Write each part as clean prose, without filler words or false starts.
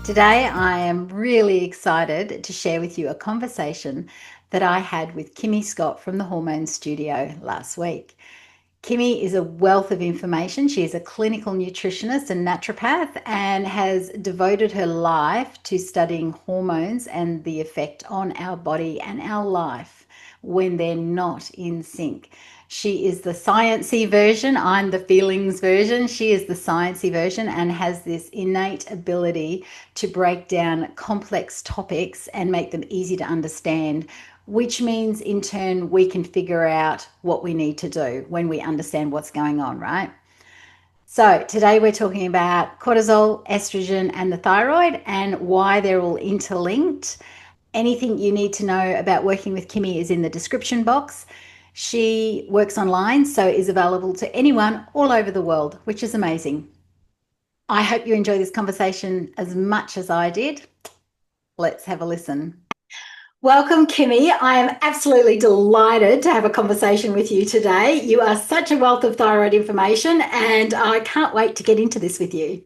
Today, I am really excited to share with you a conversation that I had with Kimmy Scott from the Hormone Studio last week. Kimmy is a wealth of information. She is a clinical nutritionist and naturopath and has devoted her life to studying hormones and the effect on our body and our life when they're not in sync. She is the sciencey version. I'm the feelings version. She is the sciencey version and has this innate ability to break down complex topics and make them easy to understand, which means in turn we can figure out what we need to do when we understand what's going on, right? So today we're talking about cortisol, estrogen, and the thyroid and why they're all interlinked. Anything you need to know about working with Kimmy is in the description box. She works online, so is available to anyone all over the world, which is amazing. I hope you enjoy this conversation as much as I did. Let's have a listen. Welcome, Kimmy. I am absolutely delighted to have a conversation with you today. You are such a wealth of thyroid information, and I can't wait to get into this with you.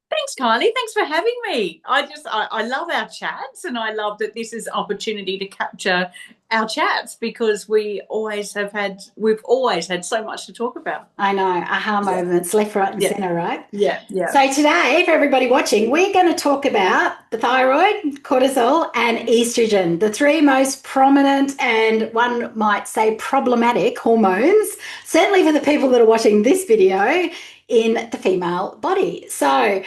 Thanks, Kylie. Thanks for having me. I love our chats, and I love that this is an opportunity to capture our chats because we've always had so much to talk about. I know, aha moments left, right, and Yeah. center, right? Yeah. So today, for everybody watching, we're going to talk about the thyroid, cortisol, and estrogen, the three most prominent and one might say problematic hormones, certainly for the people that are watching this video in the female body. So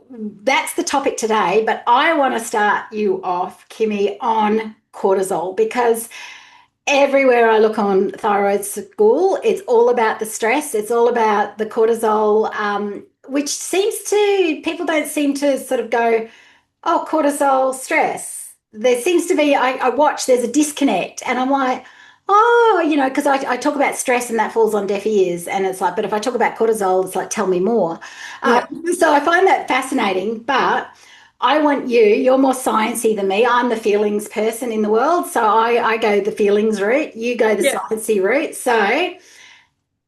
that's the topic today, but I want to start you off, Kimmy, on cortisol because everywhere I look on thyroid school, it's all about the stress. It's all about the cortisol, which seems to, people don't seem to sort of go, oh, cortisol, stress. There seems to be, I watch, there's a disconnect. And I'm like, oh, because I talk about stress and that falls on deaf ears. And it's like, but if I talk about cortisol, it's like, tell me more. Yeah. So I find that fascinating. But I want you're more sciencey than me. I'm the feelings person in the world. So I go the feelings route, you go the Yeah. sciencey route. So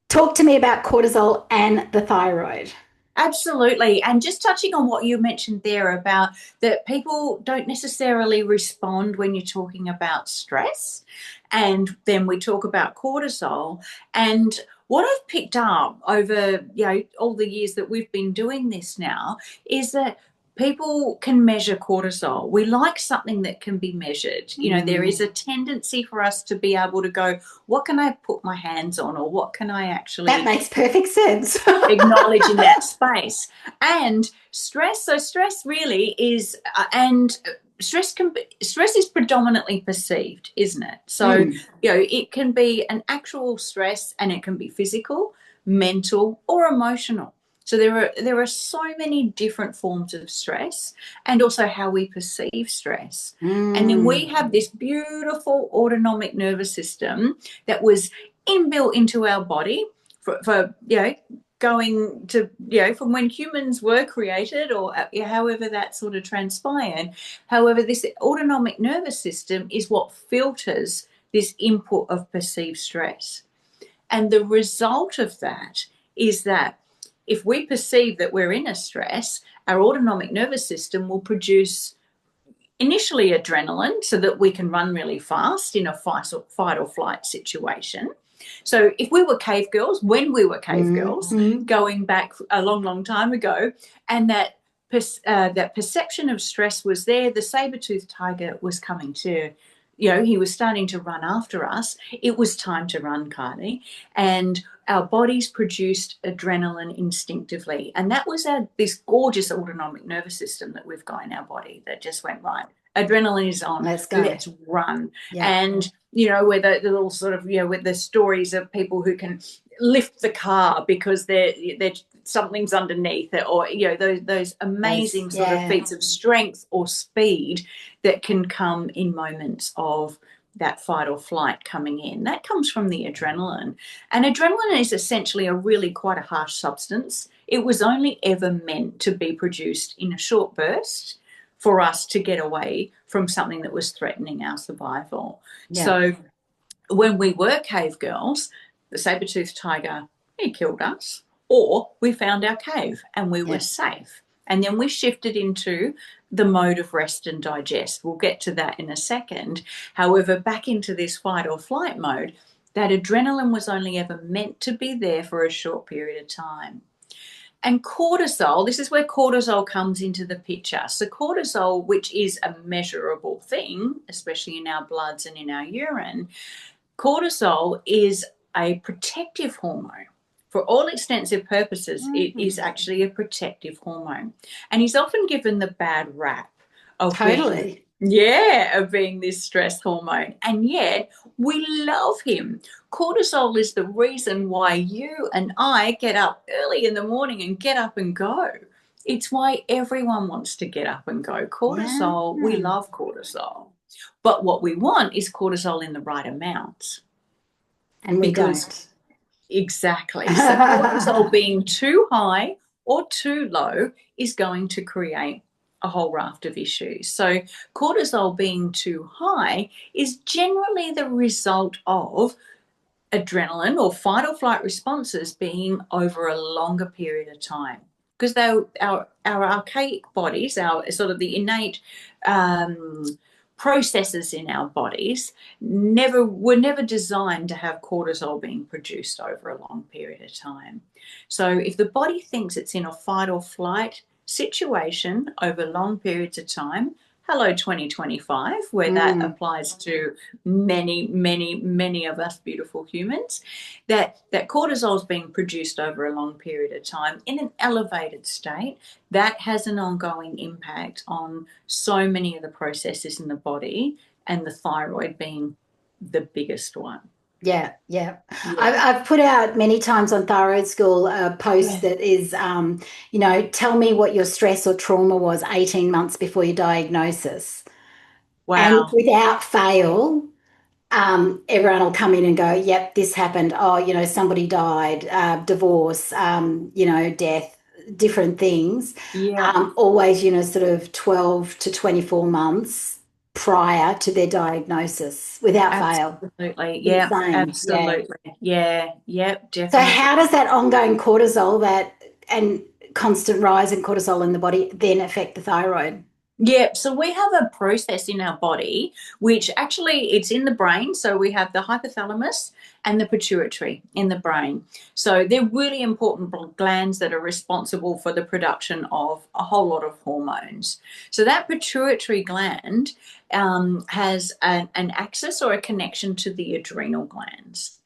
talk to me about cortisol and the thyroid. Absolutely. And just touching on what you mentioned there about that people don't necessarily respond when you're talking about stress. And then we talk about cortisol. And what I've picked up over, all the years that we've been doing this now is that people can measure cortisol. We like something that can be measured. There is a tendency for us to be able to go, what can I put my hands on, or what can I actually That makes perfect sense. acknowledge in that space? And stress really is and stress is predominantly perceived, isn't it? So it can be an actual stress, and it can be physical, mental, or emotional. So there are so many different forms of stress, and also how we perceive stress. And then we have this beautiful autonomic nervous system that was inbuilt into our body for going to, from when humans were created, or however that sort of transpired. However, this autonomic nervous system is what filters this input of perceived stress. And the result of that is that if we perceive that we're in a stress, our autonomic nervous system will produce initially adrenaline so that we can run really fast in a fight or flight situation. So if we were cave girls, when we were cave girls, going back a long, long time ago, and that perception of stress was there, the saber-toothed tiger was coming to, he was starting to run after us. It was time to run, Kylie. And our bodies produced adrenaline instinctively. And that was this gorgeous autonomic nervous system that we've got in our body that just went, right, adrenaline is on, Let's go. let's run. Yeah. And where the little sort of, with the stories of people who can lift the car because they're something's underneath it, or those amazing sort of feats of strength or speed that can come in moments of that fight or flight coming in. That comes from the adrenaline. And adrenaline is essentially quite a harsh substance. It was only ever meant to be produced in a short burst for us to get away from something that was threatening our survival. Yeah. So when we were cave girls, the saber-toothed tiger, he killed us, or we found our cave and we were safe. And then we shifted into the mode of rest and digest. We'll get to that in a second. However, back into this fight or flight mode, that adrenaline was only ever meant to be there for a short period of time. And cortisol, this is where cortisol comes into the picture. So, cortisol, which is a measurable thing, especially in our bloods and in our urine, cortisol is a protective hormone. For all extensive purposes, it is actually a protective hormone. And he's often given the bad rap of being, Totally. of being this stress hormone. And yet we love him. Cortisol is the reason why you and I get up early in the morning and get up and go. It's why everyone wants to get up and go. Yeah. Cortisol, we love cortisol. But what we want is cortisol in the right amounts. And we Because don't. exactly. So cortisol being too high or too low is going to create a whole raft of issues. So cortisol being too high is generally the result of adrenaline or fight or flight responses being over a longer period of time. Because our archaic bodies, our sort of the innate processes in our bodies were never designed to have cortisol being produced over a long period of time. So if the body thinks it's in a fight or flight situation over long periods of time, hello 2025, where that applies to many of us beautiful humans, that cortisol is being produced over a long period of time in an elevated state, that has an ongoing impact on so many of the processes in the body, and the thyroid being the biggest one. Yeah, yeah. Yeah. I've put out many times on Thyroid School a post Yeah. that is, tell me what your stress or trauma was 18 months before your diagnosis. And Wow. without fail, everyone will come in and go, yep, this happened. Oh, somebody died, divorce, death, different things. Yeah. Always, sort of 12 to 24 months prior to their diagnosis, without fail. Absolutely. Yeah. Insane. Yeah. Absolutely. Yeah. Yep. So Definitely. how does that ongoing cortisol and constant rise in cortisol in the body then affect the thyroid? Yeah, so we have a process in our body which actually it's in the brain. So we have the hypothalamus and the pituitary in the brain. So they're really important glands that are responsible for the production of a whole lot of hormones. So that pituitary gland has an axis or a connection to the adrenal glands.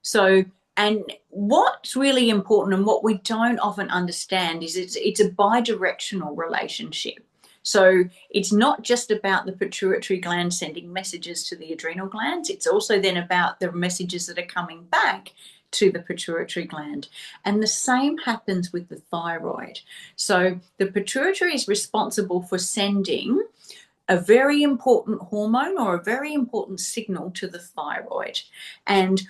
So, and what's really important and what we don't often understand is it's a bidirectional relationship. So it's not just about the pituitary gland sending messages to the adrenal glands, it's also then about the messages that are coming back to the pituitary gland. And the same happens with the thyroid. So the pituitary is responsible for sending a very important hormone or a very important signal to the thyroid. And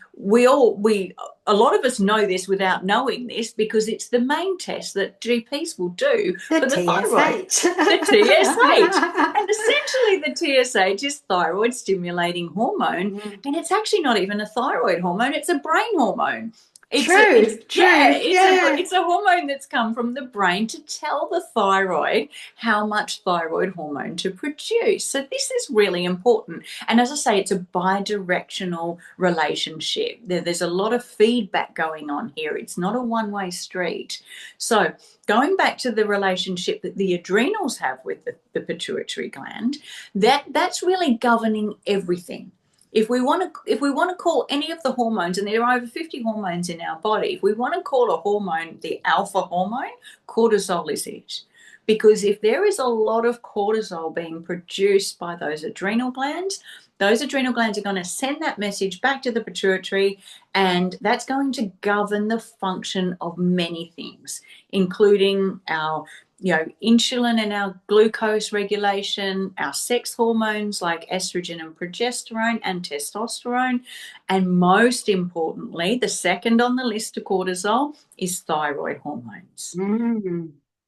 a lot of us know this without knowing this, because it's the main test that GPs will do The for the thyroid, TSH. the TSH. And essentially the TSH is thyroid stimulating hormone, and it's actually not even a thyroid hormone, it's a brain hormone. True, true. Yeah. It's a hormone that's come from the brain to tell the thyroid how much thyroid hormone to produce. So this is really important. And as I say, it's a bidirectional relationship. There's a lot of feedback going on here. It's not a one-way street. So going back to the relationship that the adrenals have with the pituitary gland, that's really governing everything. If we want to call any of the hormones, and there are over 50 hormones in our body, if we want to call a hormone the alpha hormone, cortisol is it. Because if there is a lot of cortisol being produced by those adrenal glands are going to send that message back to the pituitary, and that's going to govern the function of many things, including our insulin and our glucose regulation, our sex hormones like estrogen and progesterone and testosterone, and most importantly, the second on the list to cortisol is thyroid hormones.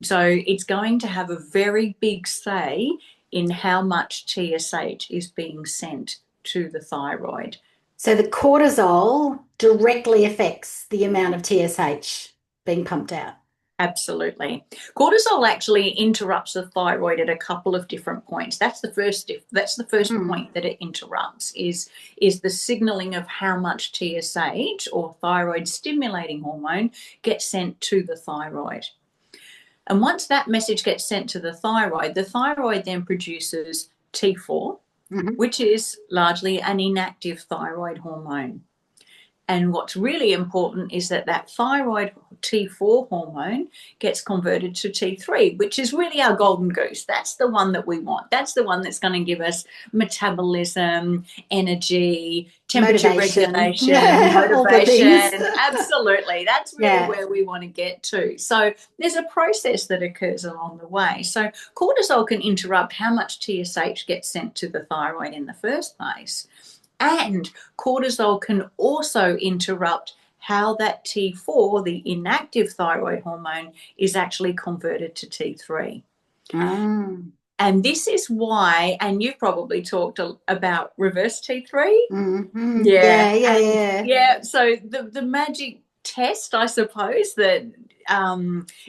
So it's going to have a very big say in how much TSH is being sent to the thyroid. So the cortisol directly affects the amount of TSH being pumped out. Absolutely. Cortisol actually interrupts the thyroid at a couple of different points. That's the first Mm. point that it interrupts is the signaling of how much TSH, or thyroid stimulating hormone, gets sent to the thyroid. And once that message gets sent to the thyroid then produces T4, Mm-hmm. which is largely an inactive thyroid hormone. And what's really important is that thyroid T4 hormone gets converted to T3, which is really our golden goose. That's the one that we want. That's the one that's going to give us metabolism, energy, temperature Motivation. regulation, All the things. motivation. Absolutely. That's really Yeah. where we want to get to. So there's a process that occurs along the way. So cortisol can interrupt how much TSH gets sent to the thyroid in the first place. And cortisol can also interrupt how that T4, the inactive thyroid hormone, is actually converted to T3. Mm. And this is why, and you've probably talked about reverse T3. Mm-hmm. Yeah. Yeah, yeah, And yeah. yeah, so the magic test, I suppose, that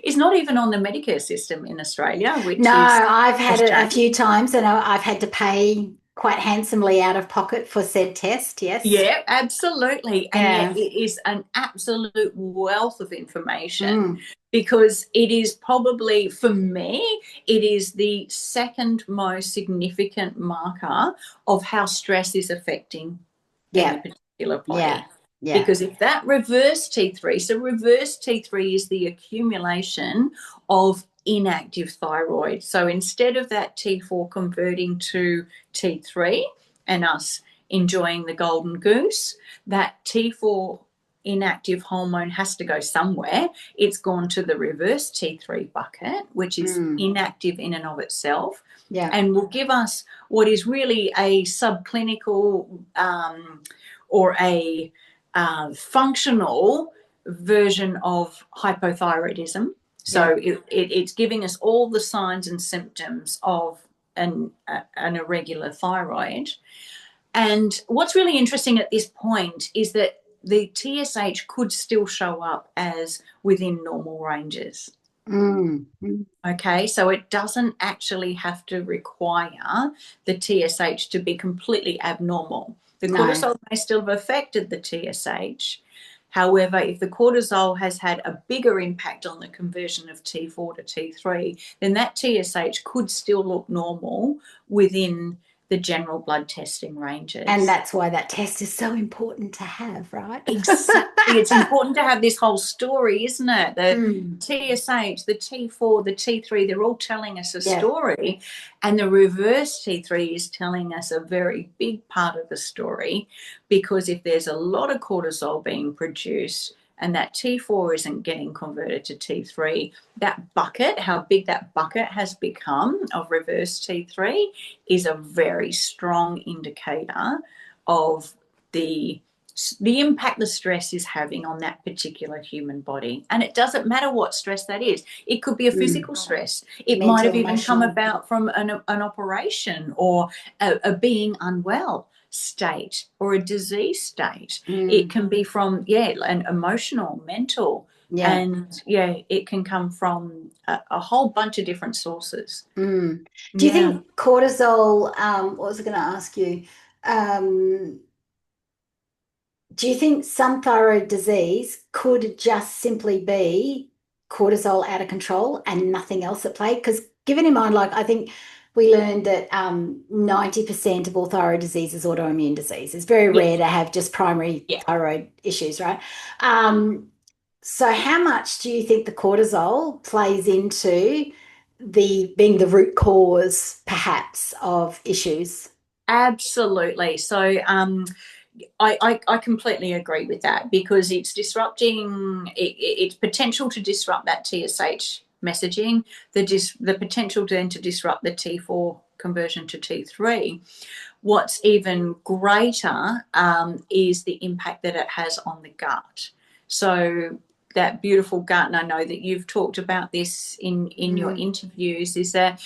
is not even on the Medicare system in Australia, No, which is I've a had it a shame. few times and I've had to pay quite handsomely out of pocket for said test. Yes. Yeah, absolutely. And yet Yeah. it is an absolute wealth of information, Mm. because it is probably, for me, it is the second most significant marker of how stress is affecting any Yeah. particular Yeah. body. Yeah. Because if that reverse T3, so reverse T3 is the accumulation of inactive thyroid. So instead of that T4 converting to T3 and us enjoying the golden goose, that T4 inactive hormone has to go somewhere. It's gone to the reverse T3 bucket, which is Mm. inactive in and of itself, Yeah. and will give us what is really a subclinical or a functional version of hypothyroidism. Yeah. So it's giving us all the signs and symptoms of an irregular thyroid. And what's really interesting at this point is that the TSH could still show up as within normal ranges. Mm. Mm. Okay, so it doesn't actually have to require the TSH to be completely abnormal. The No. cortisol may still have affected the TSH. However, if the cortisol has had a bigger impact on the conversion of T4 to T3, then that TSH could still look normal within the general blood testing And ranges. that's why that test is so important to have, right? Exactly. It's important to have this whole story, isn't it? The Mm. TSH, the T4, the T3, they're all telling us a Yeah. story. And the reverse T3 is telling us a very big part of the story, because if there's a lot of cortisol being produced and that T4 isn't getting converted to T3, that bucket, how big that bucket has become of reverse T3, is a very strong indicator of the impact the stress is having on that particular human body. And it doesn't matter what stress that is. It could be a Mm. physical stress. It might Mental, have even come emotional. about from an operation, or a being unwell state, or a disease state. It Mm. can be from, yeah, an emotional, mental, Yeah. and yeah, it can come from a whole bunch of different sources. Mm. Do you Yeah. think cortisol, what was I going to ask you? Um, do you think some thyroid disease could just simply be cortisol out of control and nothing else at play? Because given in mind, like I think we learned that 90% of all thyroid disease is autoimmune disease. It's very Yeah. rare to have just primary Yeah. thyroid issues, right? Um, so how much do you think the cortisol plays into the being the root cause, perhaps, of issues? Absolutely. So I completely agree with that, because it's disrupting its potential to disrupt that TSH messaging, the potential then to disrupt the T4 conversion to T3. What's even greater is the impact that it has on the gut. So that beautiful gut, and I know that you've talked about this in your Mm, interviews, is that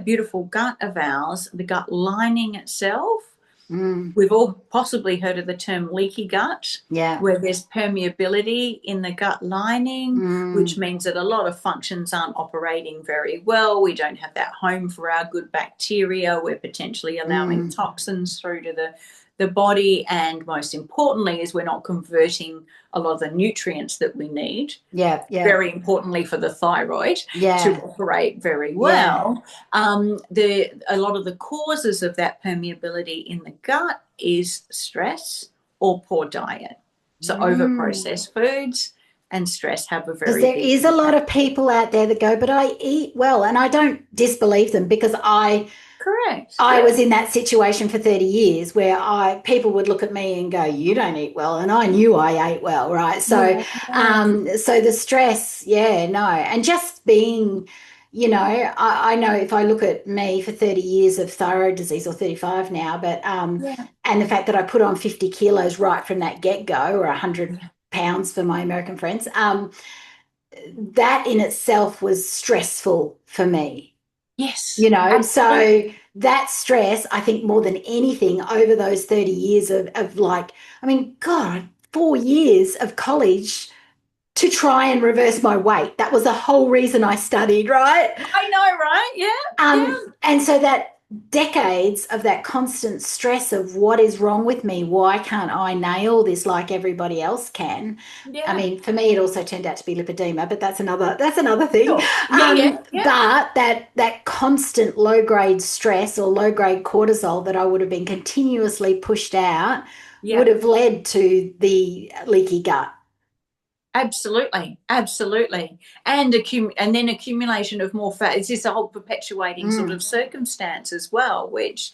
beautiful gut of ours, the gut lining itself, Mm. We've all possibly heard of the term leaky gut, Yeah. where there's permeability in the gut lining, which Mm. means that a lot of functions aren't operating very well. We don't have that home for our good bacteria. We're potentially allowing Mm. toxins through to the body. And most importantly, is we're not converting a lot of the nutrients that we need, Yeah. Yeah. very importantly for the thyroid to Yeah. operate very Yeah. well. A lot of the causes of that permeability in the gut is stress or poor diet. So over Mm. processed foods and stress have a Because very there big is a lot impact. of people out there that go, but I eat well. And I don't disbelieve them because Correct. I Yeah. was in that situation for 30 years where people would look at me and go, you don't eat well. And I knew I ate well, right? So, Yeah. so the stress, yeah, no. And just being, I know if I look at me for 30 years of thyroid disease, or 35 now, but, Yeah. and the fact that I put on 50 kilos right from that get go, or 100 Yeah. pounds for my American friends, that in itself was stressful for me. Yes. So Absolutely. that stress, I think more than anything over those 30 years of like, I mean, God, 4 years of college to try and reverse my weight. That was the whole reason I studied, right? I know, right? Yeah. Yeah. And so that decades of that constant stress of what is wrong with me? Why can't I nail this like everybody else can? I Yeah. mean, for me, it also turned out to be lipedema, but that's another thing. Sure. Yeah. Yeah. Yeah. But that constant low grade stress or low grade cortisol that I would have been continuously pushed out would Yeah. have led to the leaky gut. Absolutely, absolutely, and then accumulation of more fat. It's just a whole perpetuating sort of Mm, circumstance as well, which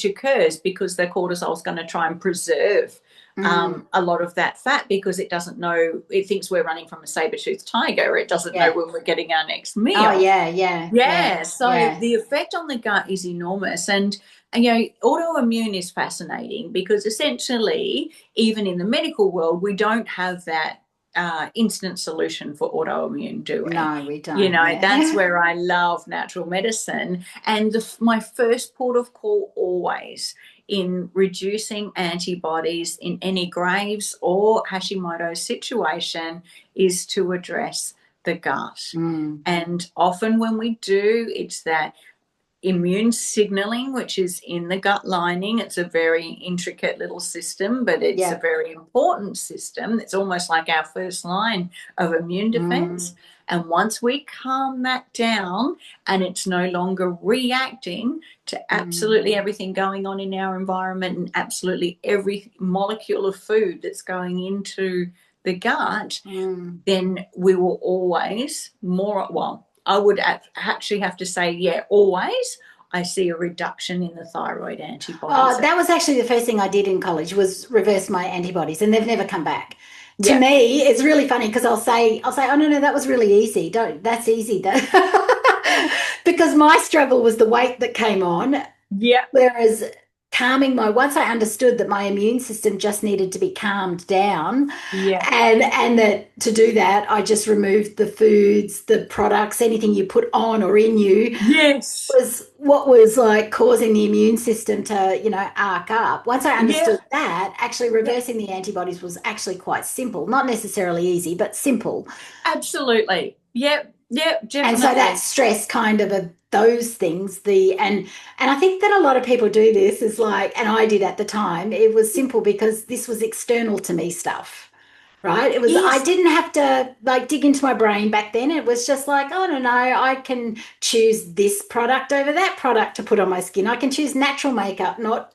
occurs because the cortisol is going to try and preserve mm, a lot of that fat because it doesn't know. It thinks we're running from a saber-toothed tiger. It doesn't know yeah. when we're getting our next Oh, meal. yeah, yeah, yeah, Yeah, so yeah, the effect on the gut is enormous, and autoimmune is fascinating because essentially, even in the medical world, we don't have that instant solution for autoimmune, do we? no, we don't. That's Yeah. where I love natural medicine. And my first port of call always in reducing antibodies in any Graves or Hashimoto's situation is to address the gut. Mm, And often when we do, it's that immune signaling, which is in the gut lining. It's a very intricate little system, but it's a yeah. very important system. It's almost like our first line of immune defense. Mm, And once we calm that down and it's no longer reacting to mm, absolutely everything going on in our environment and absolutely every molecule of food that's going into the gut, mm. then we will always well, I would actually have to say, yeah, always I see a reduction in the thyroid antibodies. Oh, that was actually the first thing I did in college was reverse my antibodies, and they've never come back. To Yeah, me, it's really funny because I'll say, oh no, no, that was really easy. Don't, that's easy. Because my struggle was the weight that came on. yeah, Whereas once I understood that my immune system just needed to be calmed down, yeah, and that to do that, I just removed the foods, the products, anything you put on or in you yes, was what was like causing the immune system to, arc up. Once I yeah, understood that, actually yeah, reversing the antibodies was actually quite simple. Not necessarily easy, but simple. absolutely. Yep, yep, And so that definitely. stress kind of those things, and I think that a lot of people do this is like, and I did at the time, it was simple because this was external to me stuff. Right? It was, I Yes, didn't have to like dig into my brain back then. It was just like, oh, no, no, I can choose this product over that product to put on my skin. I can choose natural makeup, not,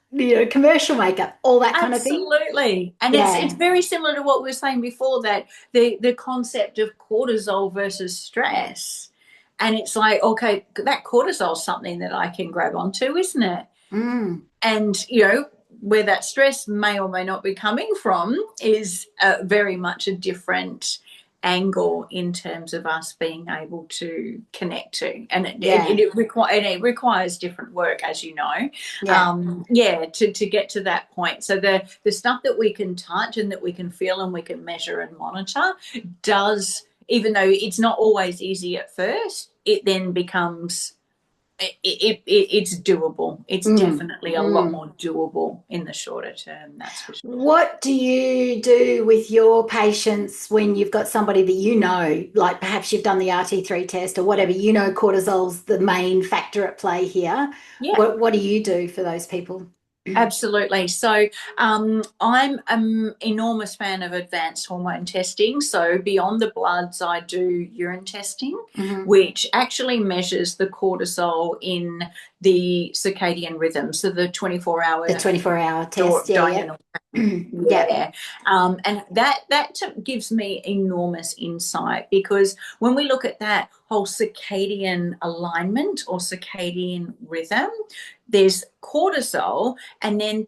commercial makeup, all that kind of thing. absolutely. And it's Yeah. very similar to what we were saying before, that the concept of cortisol versus stress. And it's like, okay, that cortisol is something that I can grab onto, isn't it? Mm. And where that stress may or may not be coming from is very much a different angle in terms of us being able to connect to, and Yeah. it requires different work, as you know. Yeah. Yeah, to get to that point. So the stuff that we can touch and that we can feel and we can measure and monitor does, even though it's not always easy at first, it then becomes it's doable. It's Mm, definitely a lot mm. more doable in the shorter term, that's for sure. What do you do with your patients when you've got somebody that you know, like perhaps you've done the RT3 test or whatever, you know cortisol's the main factor at play here. Yeah. What do you do for those people? Absolutely. So I'm an enormous fan of advanced hormone testing. So beyond the bloods, I do urine testing, Hmm. which actually measures the cortisol in the circadian rhythm. So the 24-hour The 24-hour test. Yeah, diurnal. yeah. Yeah. Yeah, and that gives me enormous insight, because when we look at that whole circadian alignment or circadian rhythm, there's cortisol, and then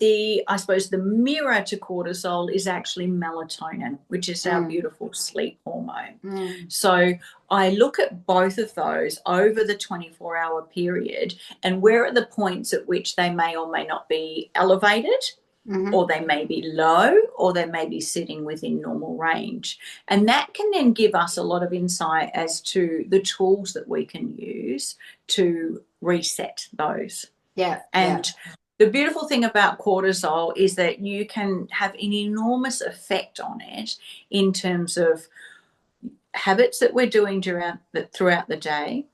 I suppose the mirror to cortisol is actually melatonin, which is our Mm, beautiful sleep hormone. mm, So I look at both of those over the 24-hour period, and where are the points at which they may or may not be elevated, or hmm. they may be low, or they may be sitting within normal range. And that can then give us a lot of insight as to the tools that we can use to reset those. Yeah, yeah. And the beautiful thing about cortisol is that you can have an enormous effect on it in terms of habits that we're doing throughout the day,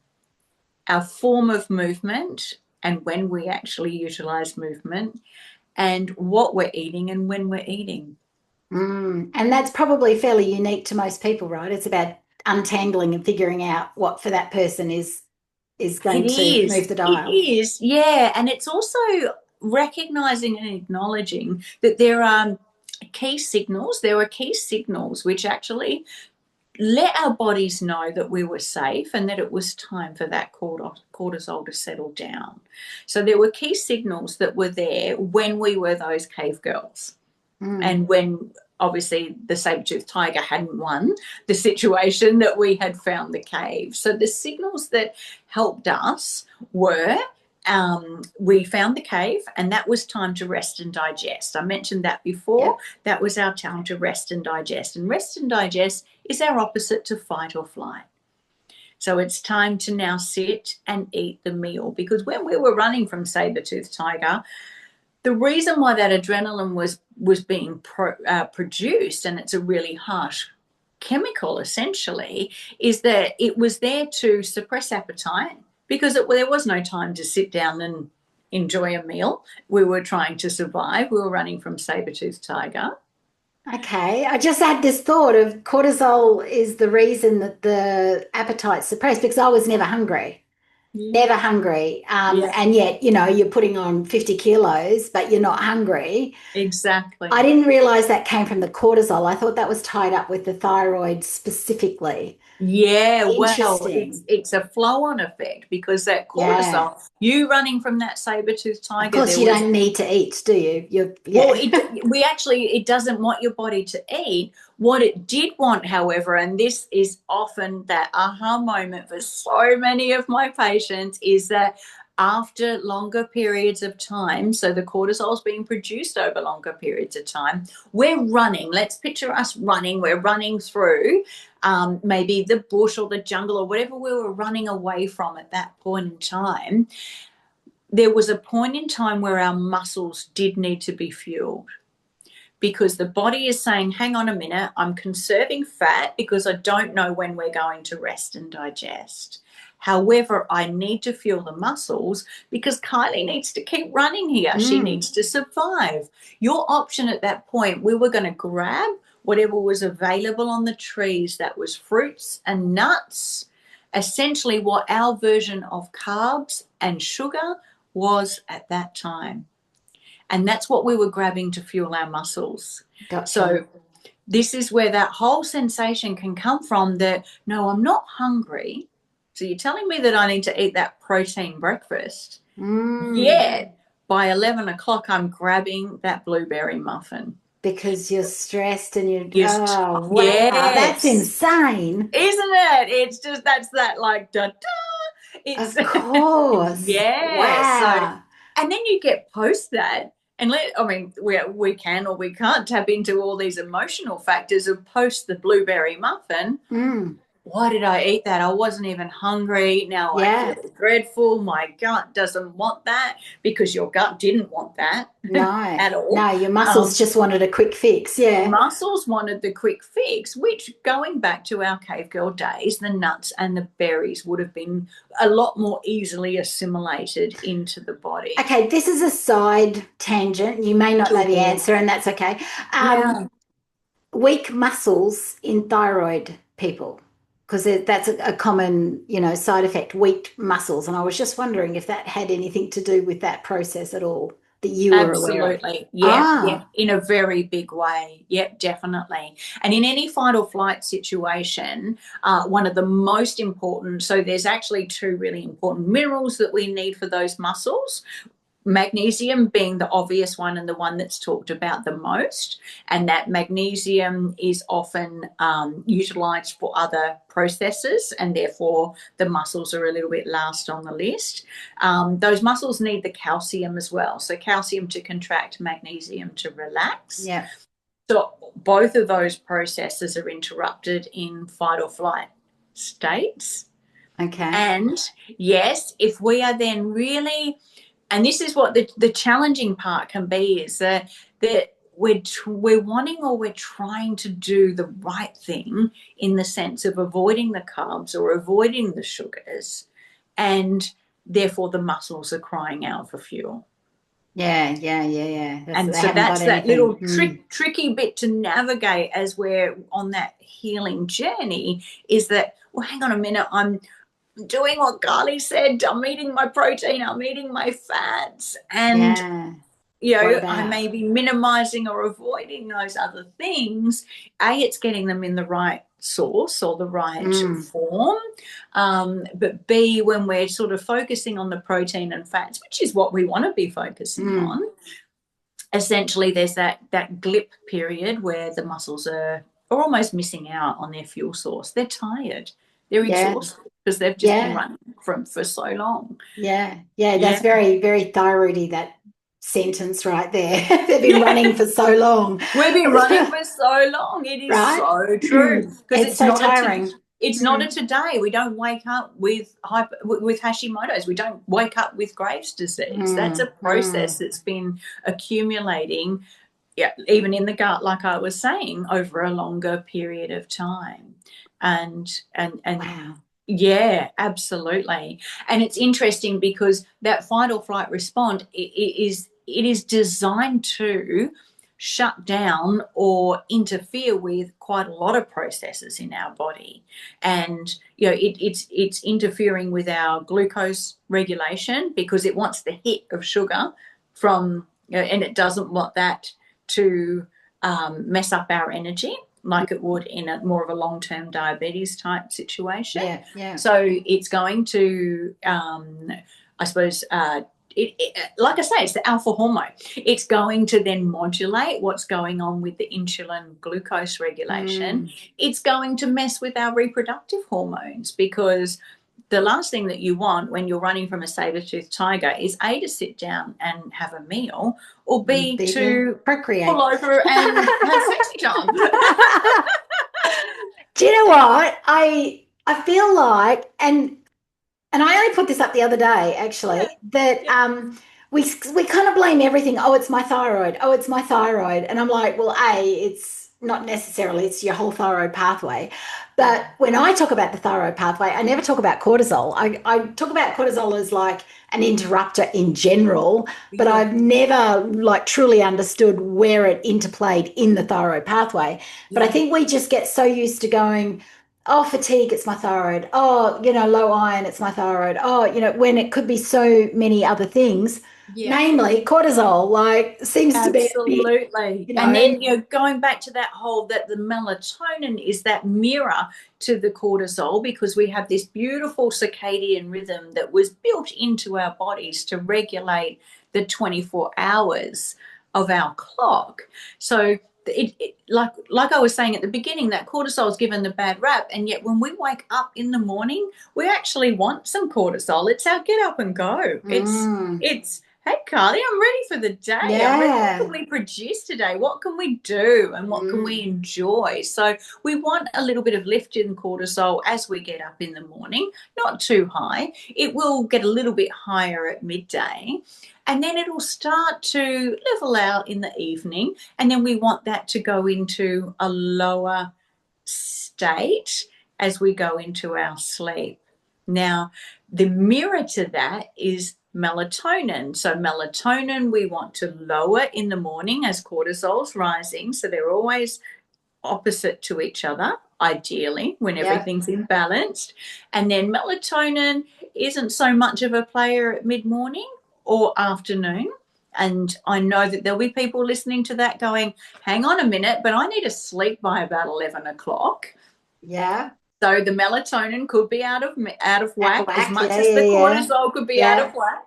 our form of movement, and when we actually utilize movement, and what we're eating and when we're eating. Mm. And that's probably fairly unique to most people, right? It's about untangling and figuring out what for that person is It going to move is. the It dial. is. Yeah. And it's also recognizing and acknowledging that there are key signals. There are key signals which actually let our bodies know that we were safe and that it was time for that cortisol to settle down. So there were key signals that were there when we were those cave girls, Mm. and when obviously the saber-toothed tiger hadn't won the situation that we had found the cave. So the signals that helped us were, we found the cave, and that was time to rest and digest. I mentioned that before. Yep. That was our time to rest and digest. And rest and digest is our opposite to fight or flight. So it's time to now sit and eat the meal, because when we were running from saber-toothed tiger, the reason why that adrenaline was being produced, and it's a really harsh chemical essentially, is that it was there to suppress appetite, because there was no time to sit down and enjoy a meal. We were trying to survive. We were running from saber-toothed tiger. Okay. I just had this thought of cortisol is the reason that the appetite's suppressed because I was never hungry. Yeah. Never hungry. Yeah, And yet, you're putting on 50 kilos, but you're not hungry. I exactly. didn't realize that came from the cortisol. I thought that was tied up with the thyroid specifically. Yeah, well, it's Interesting. it's a flow-on effect, because that Yeah. cortisol, you running from that saber-toothed Of tiger, course, there you was. don't need to eat, do you? Well, Yeah. it doesn't want your body to eat. What it did want, however, and this is often that aha moment for so many of my patients, is that after longer periods of time, so the cortisol is being produced over longer periods of time, we're running. Let's picture us running. We're running through maybe the bush or the jungle or whatever we were running away from at that point in time. There was a point in time where our muscles did need to be fueled, because the body is saying, hang on a minute, I'm conserving fat because I don't know when we're going to rest and digest. However, I need to fuel the muscles because Kylie needs to keep running here. She Mm. needs to survive. Your option at that point, we were going to grab whatever was available on the trees, that was fruits and nuts, essentially what our version of carbs and sugar was at that time. And that's what we were grabbing to fuel our muscles. Gotcha. So this is where that whole sensation can come from, that no, I'm not hungry. So you're telling me that I need to eat that protein breakfast. Mm. Yet by 11 o'clock, I'm grabbing that blueberry muffin. Because you're stressed and oh, wow, that's Yes. insane. Isn't it? It's just, that's that like, da, da. It's, Of course. yeah. So, Wow. and then you get post that, and I mean, we can or we can't tap into all these emotional factors of post the blueberry muffin. Mm. why did I eat that? I wasn't even hungry. Now I feel Yeah. dreadful. My gut doesn't want that because your gut didn't want that No, at all. no, your muscles just wanted a quick fix. Your Yeah. muscles wanted the quick fix, which, going back to our cave girl days, the nuts and the berries would have been a lot more easily assimilated into the body. Okay, this is a side tangent. You may not know the Sure. answer, and that's okay. Yeah. Weak muscles in thyroid people, because that's a common, side effect, weak muscles. And I was just wondering if that had anything to do with that process at all that you were aware of. Absolutely. Yep. Yep. Ah, In a very big way. Yep. Definitely. And in any fight or flight situation, one of the most important, so there's actually two really important minerals that we need for those muscles. Magnesium being the obvious one and the one that's talked about the most. And that magnesium is often utilized for other processes, and therefore the muscles are a little bit last on the list. Those muscles need the calcium as well. So calcium to contract, magnesium to relax. yeah. So both of those processes are interrupted in fight or flight states. Okay. And yes, if we are then really, and this is what the challenging part can be, is that we're wanting, or we're trying to do the right thing in the sense of avoiding the carbs or avoiding the sugars, and therefore the muscles are crying out for fuel. Yeah, yeah, yeah, yeah. And They so haven't got that's that little anything. Mm. tricky bit to navigate as we're on that healing journey, is that, well, hang on a minute, I'm doing what Kylie said. I'm eating my protein, I'm eating my fats, and Yeah. What I about? may be minimizing or avoiding those other things. A, it's getting them in the right source or the right Mm, form. But B, when we're sort of focusing on the protein and fats, which is what we want to be focusing mm. on, essentially there's that glip period where the muscles are almost missing out on their fuel source. They're tired, they're Yeah, exhausted because they've just been yeah, running for so long. yeah, yeah. That's Yeah. very, very thyroidy, that sentence right there. They've been running Yeah. for so long. We've been running for so long. It is Right? so true, because It's it's so not tiring. a Mm, today. We don't wake up with Hashimoto's. We don't wake up with Graves' disease. That's a mm, process mm. that's been accumulating, yeah, even in the gut, like I was saying, over a longer period of time. And Wow. yeah, absolutely. And it's interesting because that fight or flight response, it is designed to shut down or interfere with quite a lot of processes in our body. And it's interfering with our glucose regulation because it wants the hit of sugar from, and it doesn't want that to mess up our energy like it would in a more of a long-term diabetes type situation. Yeah, yeah. So it's going to, I suppose, like I say, it's the alpha hormone. It's going to then modulate what's going on with the insulin glucose regulation. Mm, It's going to mess with our reproductive hormones, because the last thing that you want when you're running from a saber-toothed tiger is A, to sit down and have a meal, or B, be to to pull procreate. over and have sexy time. Do you know what? I feel like, and I only put this up the other day actually, Yeah, that yeah, we kind of blame everything. Oh, it's my thyroid. Oh, it's my thyroid. And I'm like, well, it's not necessarily, it's your whole thyroid pathway. yeah, But when I talk about the thyroid pathway, I never talk about cortisol. I talk about cortisol as like an interrupter in general, but yeah, I've never like truly understood where it interplayed in the thyroid pathway. But I yeah, think we just get so used to going, oh, fatigue, it's my thyroid. Oh, low iron, it's my thyroid. Oh, when it could be so many other things, yeah. namely cortisol, like seems to be a bit, Absolutely. you And know, then going back to that whole, that the melatonin is that mirror to the cortisol, because we have this beautiful circadian rhythm that was built into our bodies to regulate the 24 hours of our clock. So like I was saying at the beginning, that cortisol is given the bad rap, and yet when we wake up in the morning, we actually want some cortisol. It's our get up and go. It's mm, it's hey, Kylie, I'm ready for the day. I'm ready. What can Yeah. we produce today? What can we do? And what can we Mm. enjoy? So we want a little bit of lift in cortisol as we get up in the morning, not too high. It will get a little bit higher at midday. And then it'll start to level out in the evening. And then we want that to go into a lower state as we go into our sleep. Now, the mirror to that is melatonin. So, melatonin we want to lower in the morning as cortisol's rising. So, they're always opposite to each other, ideally, when Yeah. everything's imbalanced. And then melatonin isn't so much of a player at mid morning or afternoon. And I know that there'll be people listening to that going, hang on a minute, but I need to sleep by about 11 o'clock. Yeah. So the melatonin could be out of Out of whack as whack. much Yeah. as the Yeah. Yeah. cortisol could be out of Yeah. whack.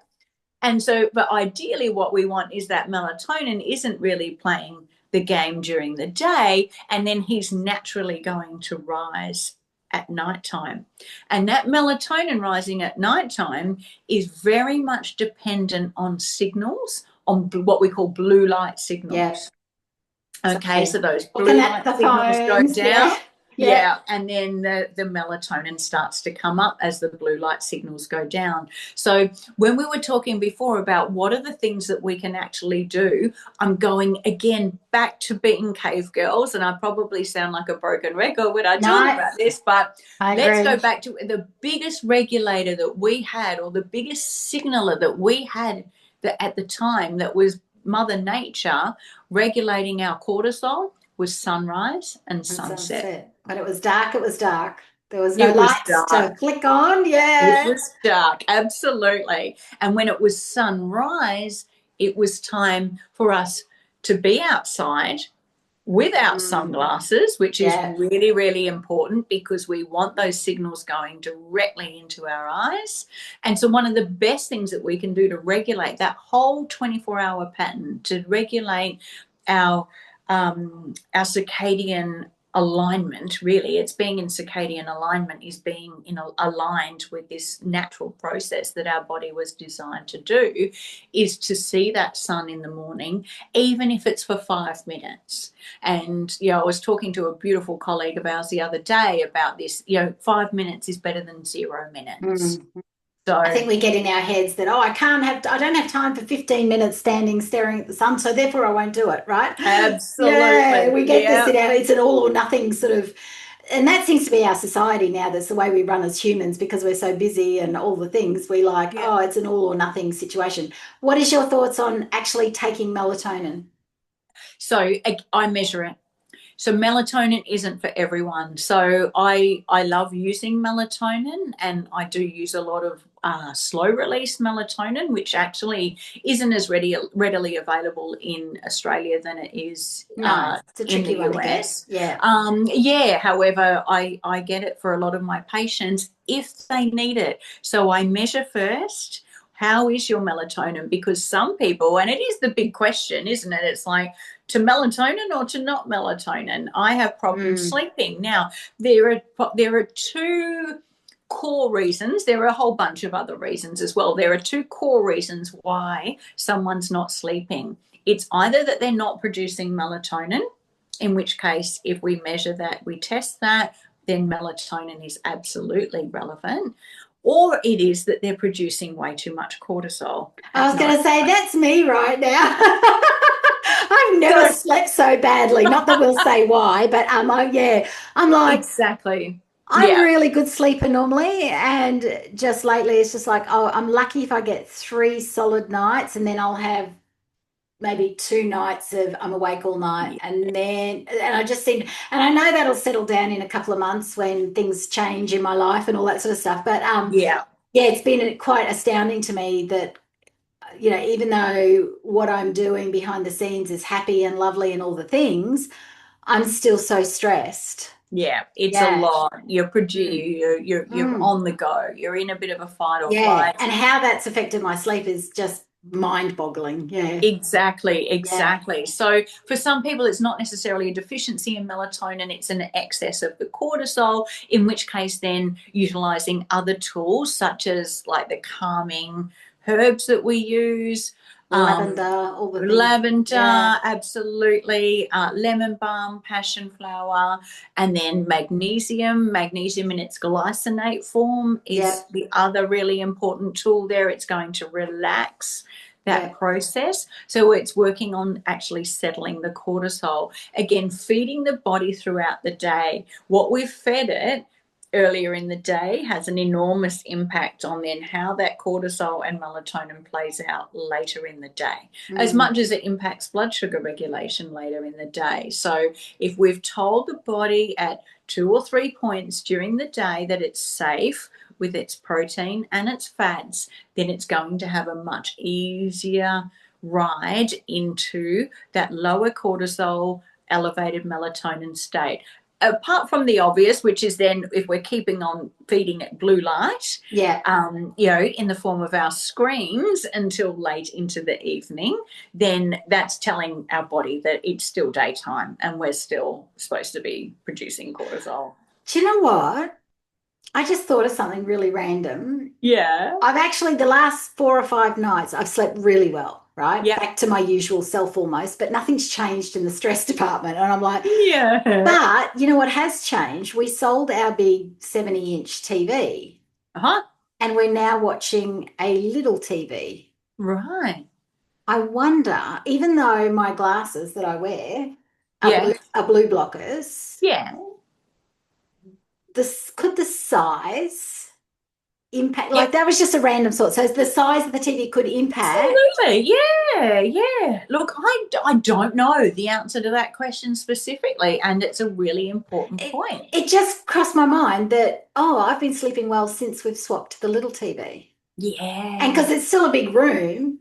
And so, but ideally, what we want is that melatonin isn't really playing the game during the day, and then he's naturally going to rise at nighttime. And that melatonin rising at nighttime is very much dependent on signals, on what we call blue light Yeah. signals. So Okay, so those looking blue at light the signals go phones. down. Yeah. Yeah. Yeah, and then the melatonin starts to come up as the blue light signals go down. So when we were talking before about what are the things that we can actually do, I'm going again back to being cave girls, and I probably sound like a broken record when I talk No, about this, but I let's go agree. back to the biggest regulator that we had, or the biggest signaler that we had that at the time that was Mother Nature regulating our cortisol was sunrise and And sunset. sunset. When it was dark, it was dark. There was no It was lights to dark. flick on. It Yeah. was dark, absolutely. And when it was sunrise, it was time for us to be outside without Mm. sunglasses, which is Yeah. really, really important because we want those signals going directly into our eyes. And so, one of the best things that we can do to regulate that whole 24-hour pattern, to regulate our our circadian alignment, really it's being in circadian alignment, is being aligned with this natural process that our body was designed to do, is to see that sun in the morning, even if it's for 5 minutes. And I was talking to a beautiful colleague of ours the other day about this. 5 minutes is better than 0 minutes. Mm. I So think we get in our heads that, oh, I don't have time for 15 minutes standing staring at the sun, so therefore I won't do it, right? Yeah, absolutely, we get this yeah, in our, it's an all or nothing sort of, and that seems to be our society now. That's the way we run as humans because we're so busy and all the things. We like, yeah. oh, it's an all or nothing situation. What is your thoughts on actually taking melatonin? So I measure it. So melatonin isn't for everyone. So I love using melatonin, and I do use a lot of slow release melatonin, which actually isn't as readily available in Australia than it is No, it's a in the tricky one to get. US. Yeah. Yeah, however, I get it for a lot of my patients if they need it. So I measure first. How is your melatonin? Because some people, and it is the big question, isn't it? It's like, to melatonin or to not melatonin. I have problems Mm. sleeping. Now, there are two core reasons. There are a whole bunch of other reasons as well. There are two core reasons why someone's not sleeping. It's either that they're not producing melatonin, in which case, if we measure that, we test that, then melatonin is absolutely relevant. Or it is that they're producing way too much cortisol I at was going night. to say, that's me right now. I've never So, slept so badly. Not that we'll say why, but yeah, I'm like, exactly. I'm Yeah. really good sleeper normally, and just lately it's just like, oh, I'm lucky if I get 3 solid nights, and then I'll have maybe 2 nights of I'm awake all night, Yeah. and I just seem, and I know that'll settle down in a couple of months when things change in my life and all that sort of stuff. But Yeah. yeah, it's been quite astounding to me that even though what I'm doing behind the scenes is happy and lovely and all the things, I'm still so stressed. Yeah, it's a Yeah. lot. Mm. You're Mm. on the go. You're in a bit of a fight or Yeah. flight. And how that's affected my sleep is just mind boggling. Yeah. Exactly, Yeah. exactly. So for some people, it's not necessarily a deficiency in melatonin, it's an excess of the cortisol, in which case then utilizing other tools such as like the calming herbs that we use, Lavender, all the things. Lavender, Yeah, absolutely. Lemon balm, passion flower, and then magnesium. Magnesium in its glycinate form is yep, the other really important tool there. It's going to relax that yep. process. So it's working on actually settling the cortisol. Again, feeding the body throughout the day. What we've fed it earlier in the day has an enormous impact on then how that cortisol and melatonin plays out later in the day, as Mm, much as it impacts blood sugar regulation later in the day. So if we've told the body at 2 or 3 points during the day that it's safe with its protein and its fats, then it's going to have a much easier ride into that lower cortisol, elevated melatonin state. Apart from the obvious, which is then if we're keeping on feeding it blue light, yeah. in the form of our screens until late into the evening, then that's telling our body that it's still daytime and we're still supposed to be producing cortisol. Do you know what? I just thought of something really random. Yeah. I've actually, the last 4 or 5 nights, I've slept really well, right? Yeah. Back to my usual self almost, but nothing's changed in the stress department. And I'm like, Yeah. but you know what has changed? We sold our big 70-inch TV Uh-huh. and we're now watching a little TV. Right. I wonder, even though my glasses that I wear Yeah. are blue blockers, Yeah. this could the size impact, Yeah. like that was just a random thought. So the size of the TV could impact. Absolutely. Yeah. Yeah. Look, I don't know the answer to that question specifically, and it's a really important It, point. it just crossed my mind that, oh, I've been sleeping well since we've swapped to the little TV. And Yeah. because it's still a big room,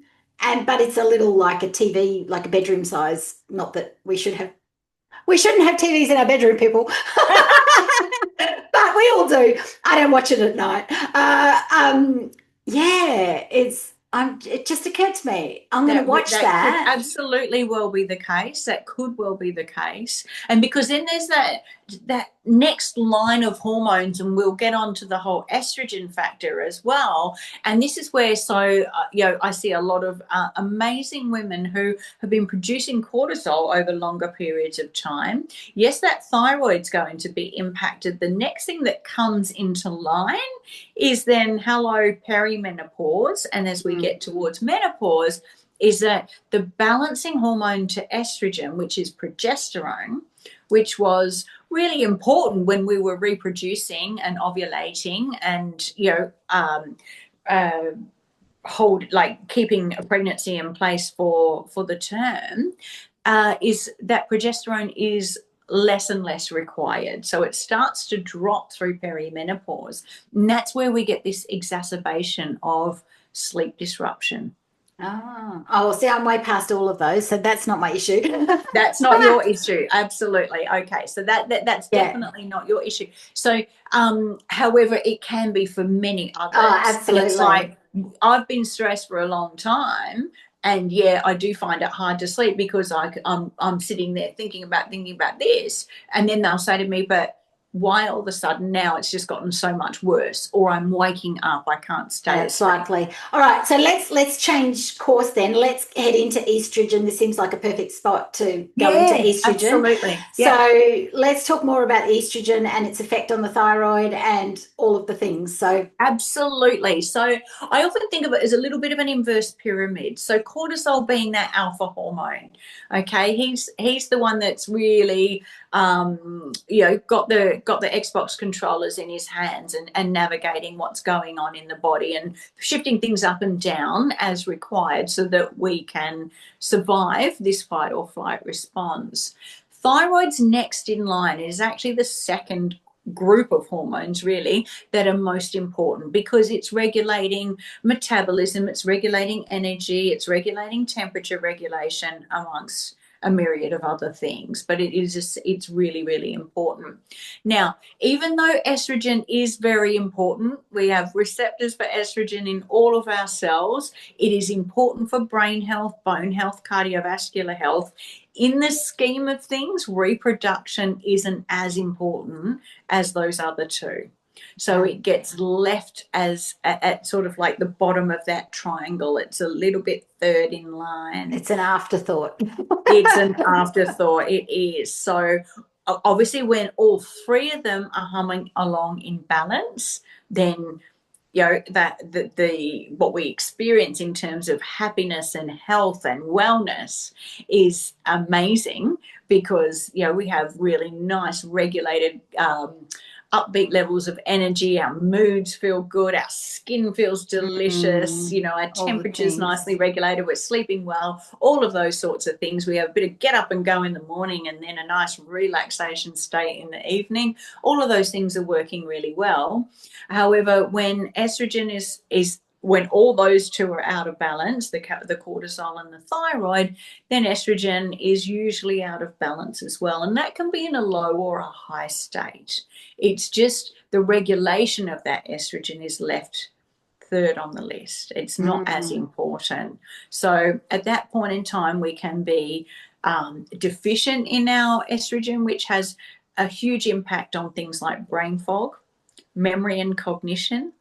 but it's a little like a TV, like a bedroom size. Not that we shouldn't have TVs in our bedroom, people. But we all do. I don't watch it at night. Yeah, it just occurred to me. I'm going to watch That could that. absolutely well be the case. That could well be the case. And because then there's that next line of hormones, and we'll get on to the whole estrogen factor as well. And this is where I see a lot of amazing women who have been producing cortisol over longer periods of time. Yes, that thyroid's going to be impacted. The next thing that comes into line is then hello perimenopause, and as we Mm, get towards menopause, is that the balancing hormone to estrogen, which is progesterone, which was really important when we were reproducing and ovulating and uh, hold like keeping a pregnancy in place for the term, is that progesterone is less and less required. So it starts to drop through perimenopause. And that's where we get this exacerbation of sleep disruption. oh, see, I'm way past all of those, so that's not my issue. That's not your issue. Absolutely. Okay. So that's Yeah. definitely not your issue. So, however, it can be for many Oh, others. And it's absolutely. like, I've been stressed for a long time. And yeah, I do find it hard to sleep because I'm sitting there thinking about this. And then they'll say to me, but why all of a sudden now it's just gotten so much worse? Or I'm waking up, I can't stay That's asleep. likely. All right, so let's change course then. Let's head into estrogen. This seems like a perfect spot to go into Yeah, estrogen. absolutely. Yeah. So let's talk more about estrogen and its effect on the thyroid and all of the things. So, Absolutely. So I often think of it as a little bit of an inverse pyramid. So cortisol being that alpha hormone, okay, he's the one that's really got the Xbox controllers in his hands and navigating what's going on in the body and shifting things up and down as required so that we can survive this fight or flight response. Thyroid's next in line. It is actually the second group of hormones really that are most important because it's regulating metabolism, it's regulating energy, it's regulating temperature regulation, amongst a myriad of other things. But it's really, really important. Now, even though estrogen is very important, we have receptors for estrogen in all of our cells. It is important for brain health, bone health, cardiovascular health. In the scheme of things, reproduction isn't as important as those other two. So it gets left as at sort of like the bottom of that triangle. It's a little bit third in line. It's an afterthought. It's an afterthought. It is. So obviously when all three of them are humming along in balance, then that the what we experience in terms of happiness and health and wellness is amazing, because we have really nice regulated upbeat levels of energy. Our moods feel good, our skin feels delicious, our All the temperature's things. nicely regulated, we're sleeping well, all of those sorts of things. We have a bit of get up and go in the morning, and then a nice relaxation state in the evening. All of those things are working really well. However, when estrogen is when all those two are out of balance, the cortisol and the thyroid, then estrogen is usually out of balance as well. And that can be in a low or a high state. It's just the regulation of that estrogen is left third on the list. It's not as important. So at that point in time, we can be deficient in our estrogen, which has a huge impact on things like brain fog, memory and cognition,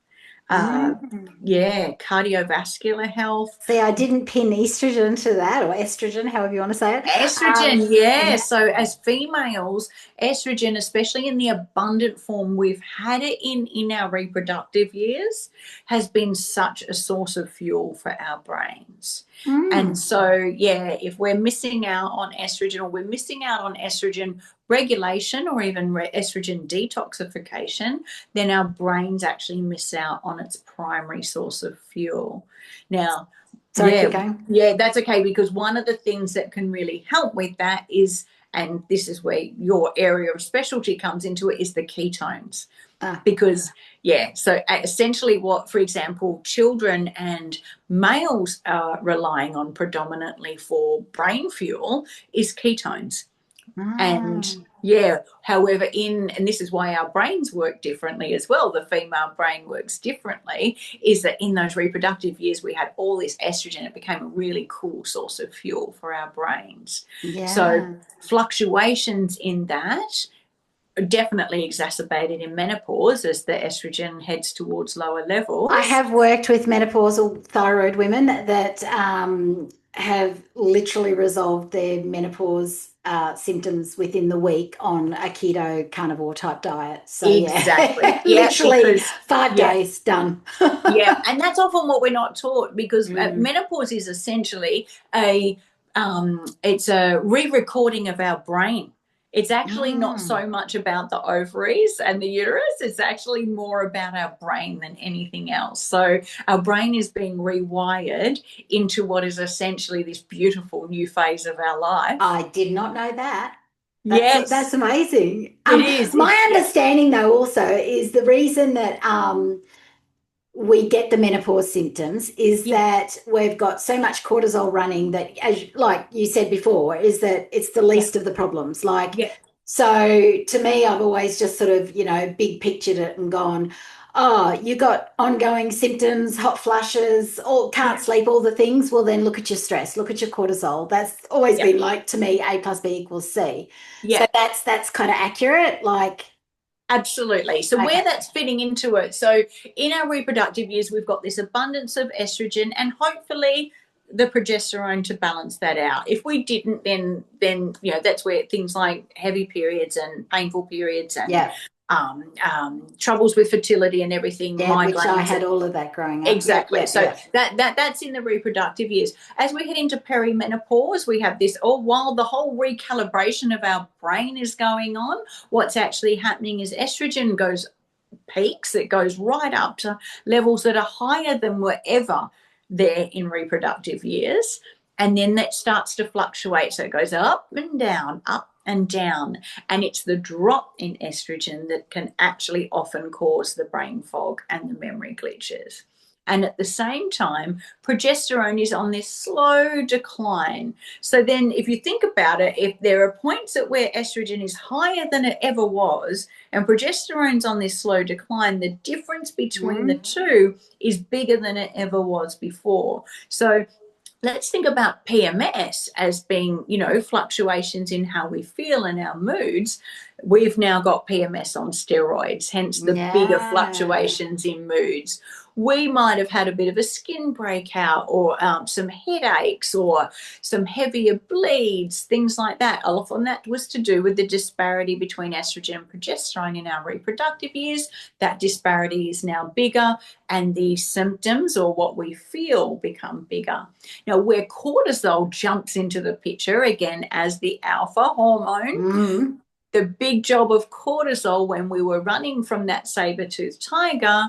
cardiovascular health. See, I didn't pin estrogen to that, or estrogen, however you want to say it. Estrogen, yeah. So as females, estrogen, especially in the abundant form we've had it in our reproductive years, has been such a source of fuel for our brains. And so, if we're missing out on estrogen, or we're missing out on estrogen regulation, or even estrogen detoxification, then our brains actually miss out on its primary source of fuel. Now, Sorry, keep going. Yeah, that's okay, because one of the things that can really help with that is, and this is where your area of specialty comes into it, is the ketones. Because, so essentially what, for example, children and males are relying on predominantly for brain fuel is ketones. And however, and this is why our brains work differently as well, the female brain works differently, is that in those reproductive years we had all this estrogen. It became a really cool source of fuel for our brains. So fluctuations in that are definitely exacerbated in menopause as the estrogen heads towards lower levels. I have worked with menopausal thyroid women that have literally resolved their menopause symptoms within the week on a keto carnivore type diet. So exactly. Literally 5 days done. And that's often what we're not taught, because menopause is essentially it's a re-recording of our brain. It's actually not so much about the ovaries and the uterus. It's actually more about our brain than anything else. So our brain is being rewired into what is essentially this beautiful new phase of our life. I did not know that. That's amazing. It is. My understanding, though, also is the reason that we get the menopause symptoms is that we've got so much cortisol running that, as like you said before, is that it's the least of the problems. So to me, I've always just sort of, big pictured it and gone, oh, you got ongoing symptoms, hot flushes, can't sleep, all the things. Well, then look at your stress, look at your cortisol. That's always been like, to me, A plus B equals C. So that's kind of accurate. Absolutely. So where that's fitting into it. So in our reproductive years, we've got this abundance of estrogen and hopefully the progesterone to balance that out. If we didn't, then that's where things like heavy periods and painful periods and troubles with fertility and everything. Migraines, which I had all of that growing up. Exactly. That's in the reproductive years. As we head into perimenopause, we have this, while the whole recalibration of our brain is going on, what's actually happening is estrogen peaks. It goes right up to levels that are higher than were ever there in reproductive years. And then that starts to fluctuate. So it goes up and down, up and down. And it's the drop in estrogen that can actually often cause the brain fog and the memory glitches. And at the same time, progesterone is on this slow decline. So then if you think about it, if there are points at where estrogen is higher than it ever was and progesterone's on this slow decline, the difference between the two is bigger than it ever was before. So let's think about PMS as being, fluctuations in how we feel and our moods. We've now got PMS on steroids, hence the bigger Yeah. fluctuations in moods. We might have had a bit of a skin breakout or some headaches or some heavier bleeds, things like that. Often that was to do with the disparity between estrogen and progesterone in our reproductive years. That disparity is now bigger, and the symptoms or what we feel become bigger. Now, where cortisol jumps into the picture, again, as the alpha hormone, the big job of cortisol when we were running from that saber-toothed tiger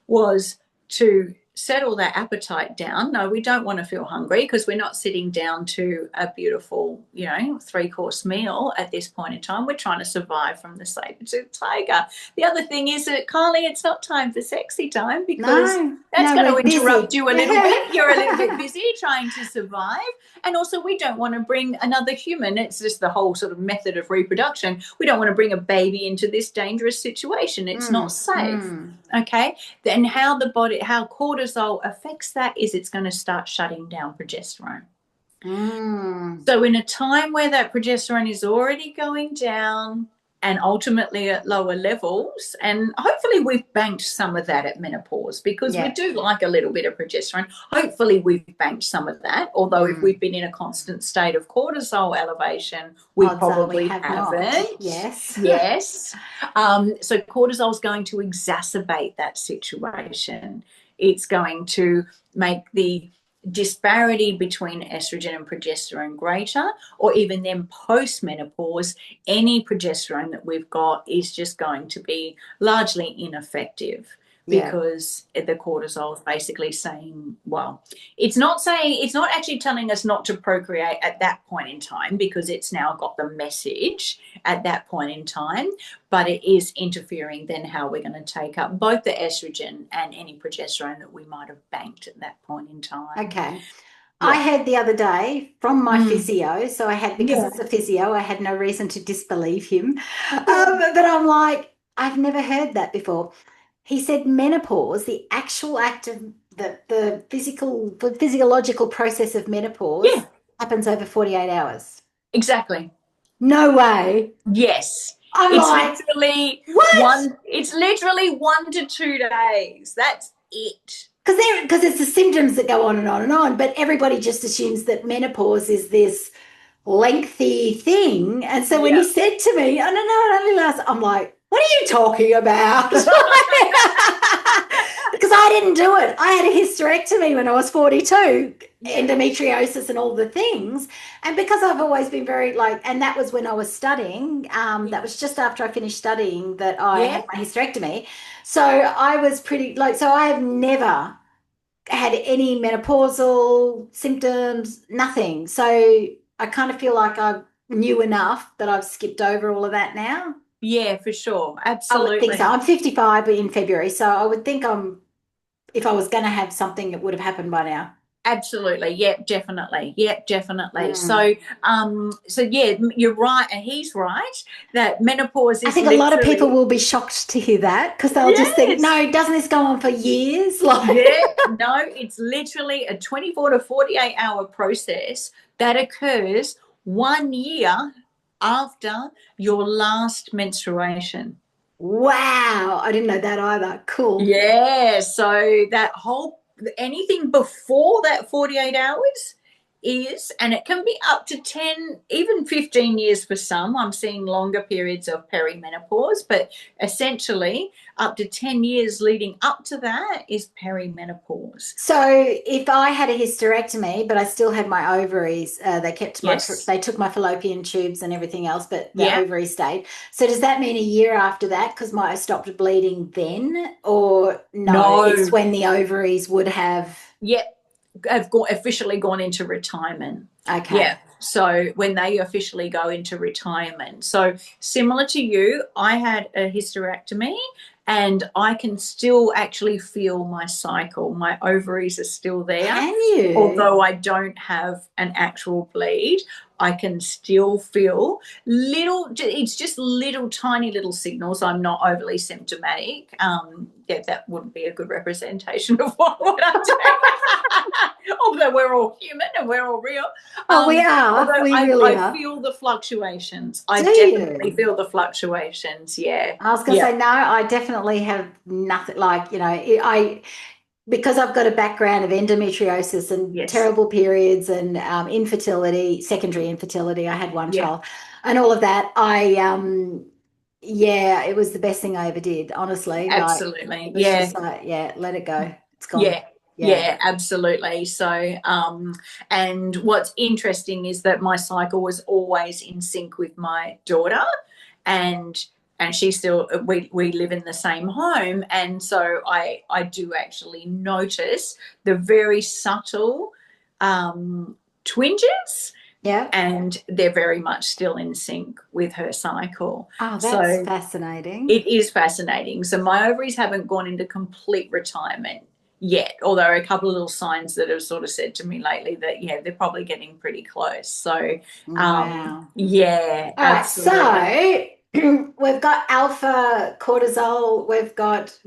was to settle that appetite down. No, we don't want to feel hungry because we're not sitting down to a beautiful, 3-course meal at this point in time. We're trying to survive from the saber-toothed tiger. The other thing is that, Kylie, it's not time for sexy time because No, that's no, going to we're interrupt busy. you a little bit. You're a little bit busy trying to survive. And also, we don't want to bring another human. It's just the whole sort of method of reproduction. We don't want to bring a baby into this dangerous situation. It's not safe. Okay. Then how cortisol affects that is it's going to start shutting down progesterone. So in a time where that progesterone is already going down and ultimately at lower levels, and hopefully we've banked some of that at menopause because we do like a little bit of progesterone. Hopefully we've banked some of that, although if we've been in a constant state of cortisol elevation, we probably haven't. Yes. Yes. So cortisol is going to exacerbate that situation. It's going to make the disparity between estrogen and progesterone greater, or even then post-menopause, any progesterone that we've got is just going to be largely ineffective because the cortisol is basically saying, well, it's not actually telling us not to procreate at that point in time because it's now got the message at that point in time, but it is interfering then how we're going to take up both the estrogen and any progesterone that we might have banked at that point in time. Okay. I had the other day from my physio, so because it's a physio, I had no reason to disbelieve him. But I'm like, I've never heard that before. He said menopause, the actual act of the physiological process of menopause happens over 48 hours. Exactly. No way. Yes. I'm like, literally what? It's literally 1 to 2 days. That's it. Because it's the symptoms that go on and on and on, but everybody just assumes that menopause is this lengthy thing. And so when he said to me, "Oh no, no, it only lasts," I'm like, "What are you talking about?" Because I didn't do it. I had a hysterectomy when I was 42, endometriosis and all the things. And because I've always been very and that was when I was studying. That was just after I finished studying that I had my hysterectomy. So I was pretty so I have never had any menopausal symptoms, nothing. So I kind of feel like I knew enough that I've skipped over all of that now. Yeah, for sure. I would think Absolutely. so. I'm 55 in February, so I would think if I was going to have something, it would have happened by now. Absolutely. Yep, definitely. Yep, definitely. So yeah, you're right, and he's right that menopause I is think a lot of people literally will be shocked to hear that because they'll just think, no, doesn't this go on for years? No, it's literally a 24 to 48-hour process that occurs 1 year after your last menstruation. Wow, I didn't know that either. Cool. Yeah, so anything before that 48 hours and it can be up to 10, even 15 years for some. I'm seeing longer periods of perimenopause, but essentially up to 10 years leading up to that is perimenopause. So if I had a hysterectomy, but I still had my ovaries, they took my fallopian tubes and everything else, but the ovaries stayed. So does that mean a year after that, because I stopped bleeding then, or no, it's when the ovaries would have? Have officially gone into retirement. Okay. Yeah. So when they officially go into retirement. So similar to you, I had a hysterectomy and I can still actually feel my cycle. My ovaries are still there. Can you? Although I don't have an actual bleed, I can still feel it's just little tiny little signals. I'm not overly symptomatic. That wouldn't be a good representation of what I'm doing. although we're all human and we're all real. Oh, we are. Although We I, really I are. feel the fluctuations. I Do definitely you? feel the fluctuations. Yeah. I was going to Yeah. say, no, I definitely have nothing like, because I've got a background of endometriosis and Yes. terrible periods and infertility, secondary infertility. I had one Yeah. child and all of that. Yeah, it was the best thing I ever did, honestly. Like, Absolutely. it was Yeah. just like, yeah, let it go. It's gone. Yeah. Yeah. Yeah, absolutely. So, and what's interesting is that my cycle was always in sync with my daughter, and she still we live in the same home, and so I do actually notice the very subtle twinges, Yeah. and they're very much still in sync with her cycle. Oh, that's So fascinating. it is fascinating. So my ovaries haven't gone into complete retirement yet, although a couple of little signs that have sort of said to me lately that, yeah, they're probably getting pretty close. So, Wow. yeah, All right. absolutely. So we've got alpha cortisol, we've got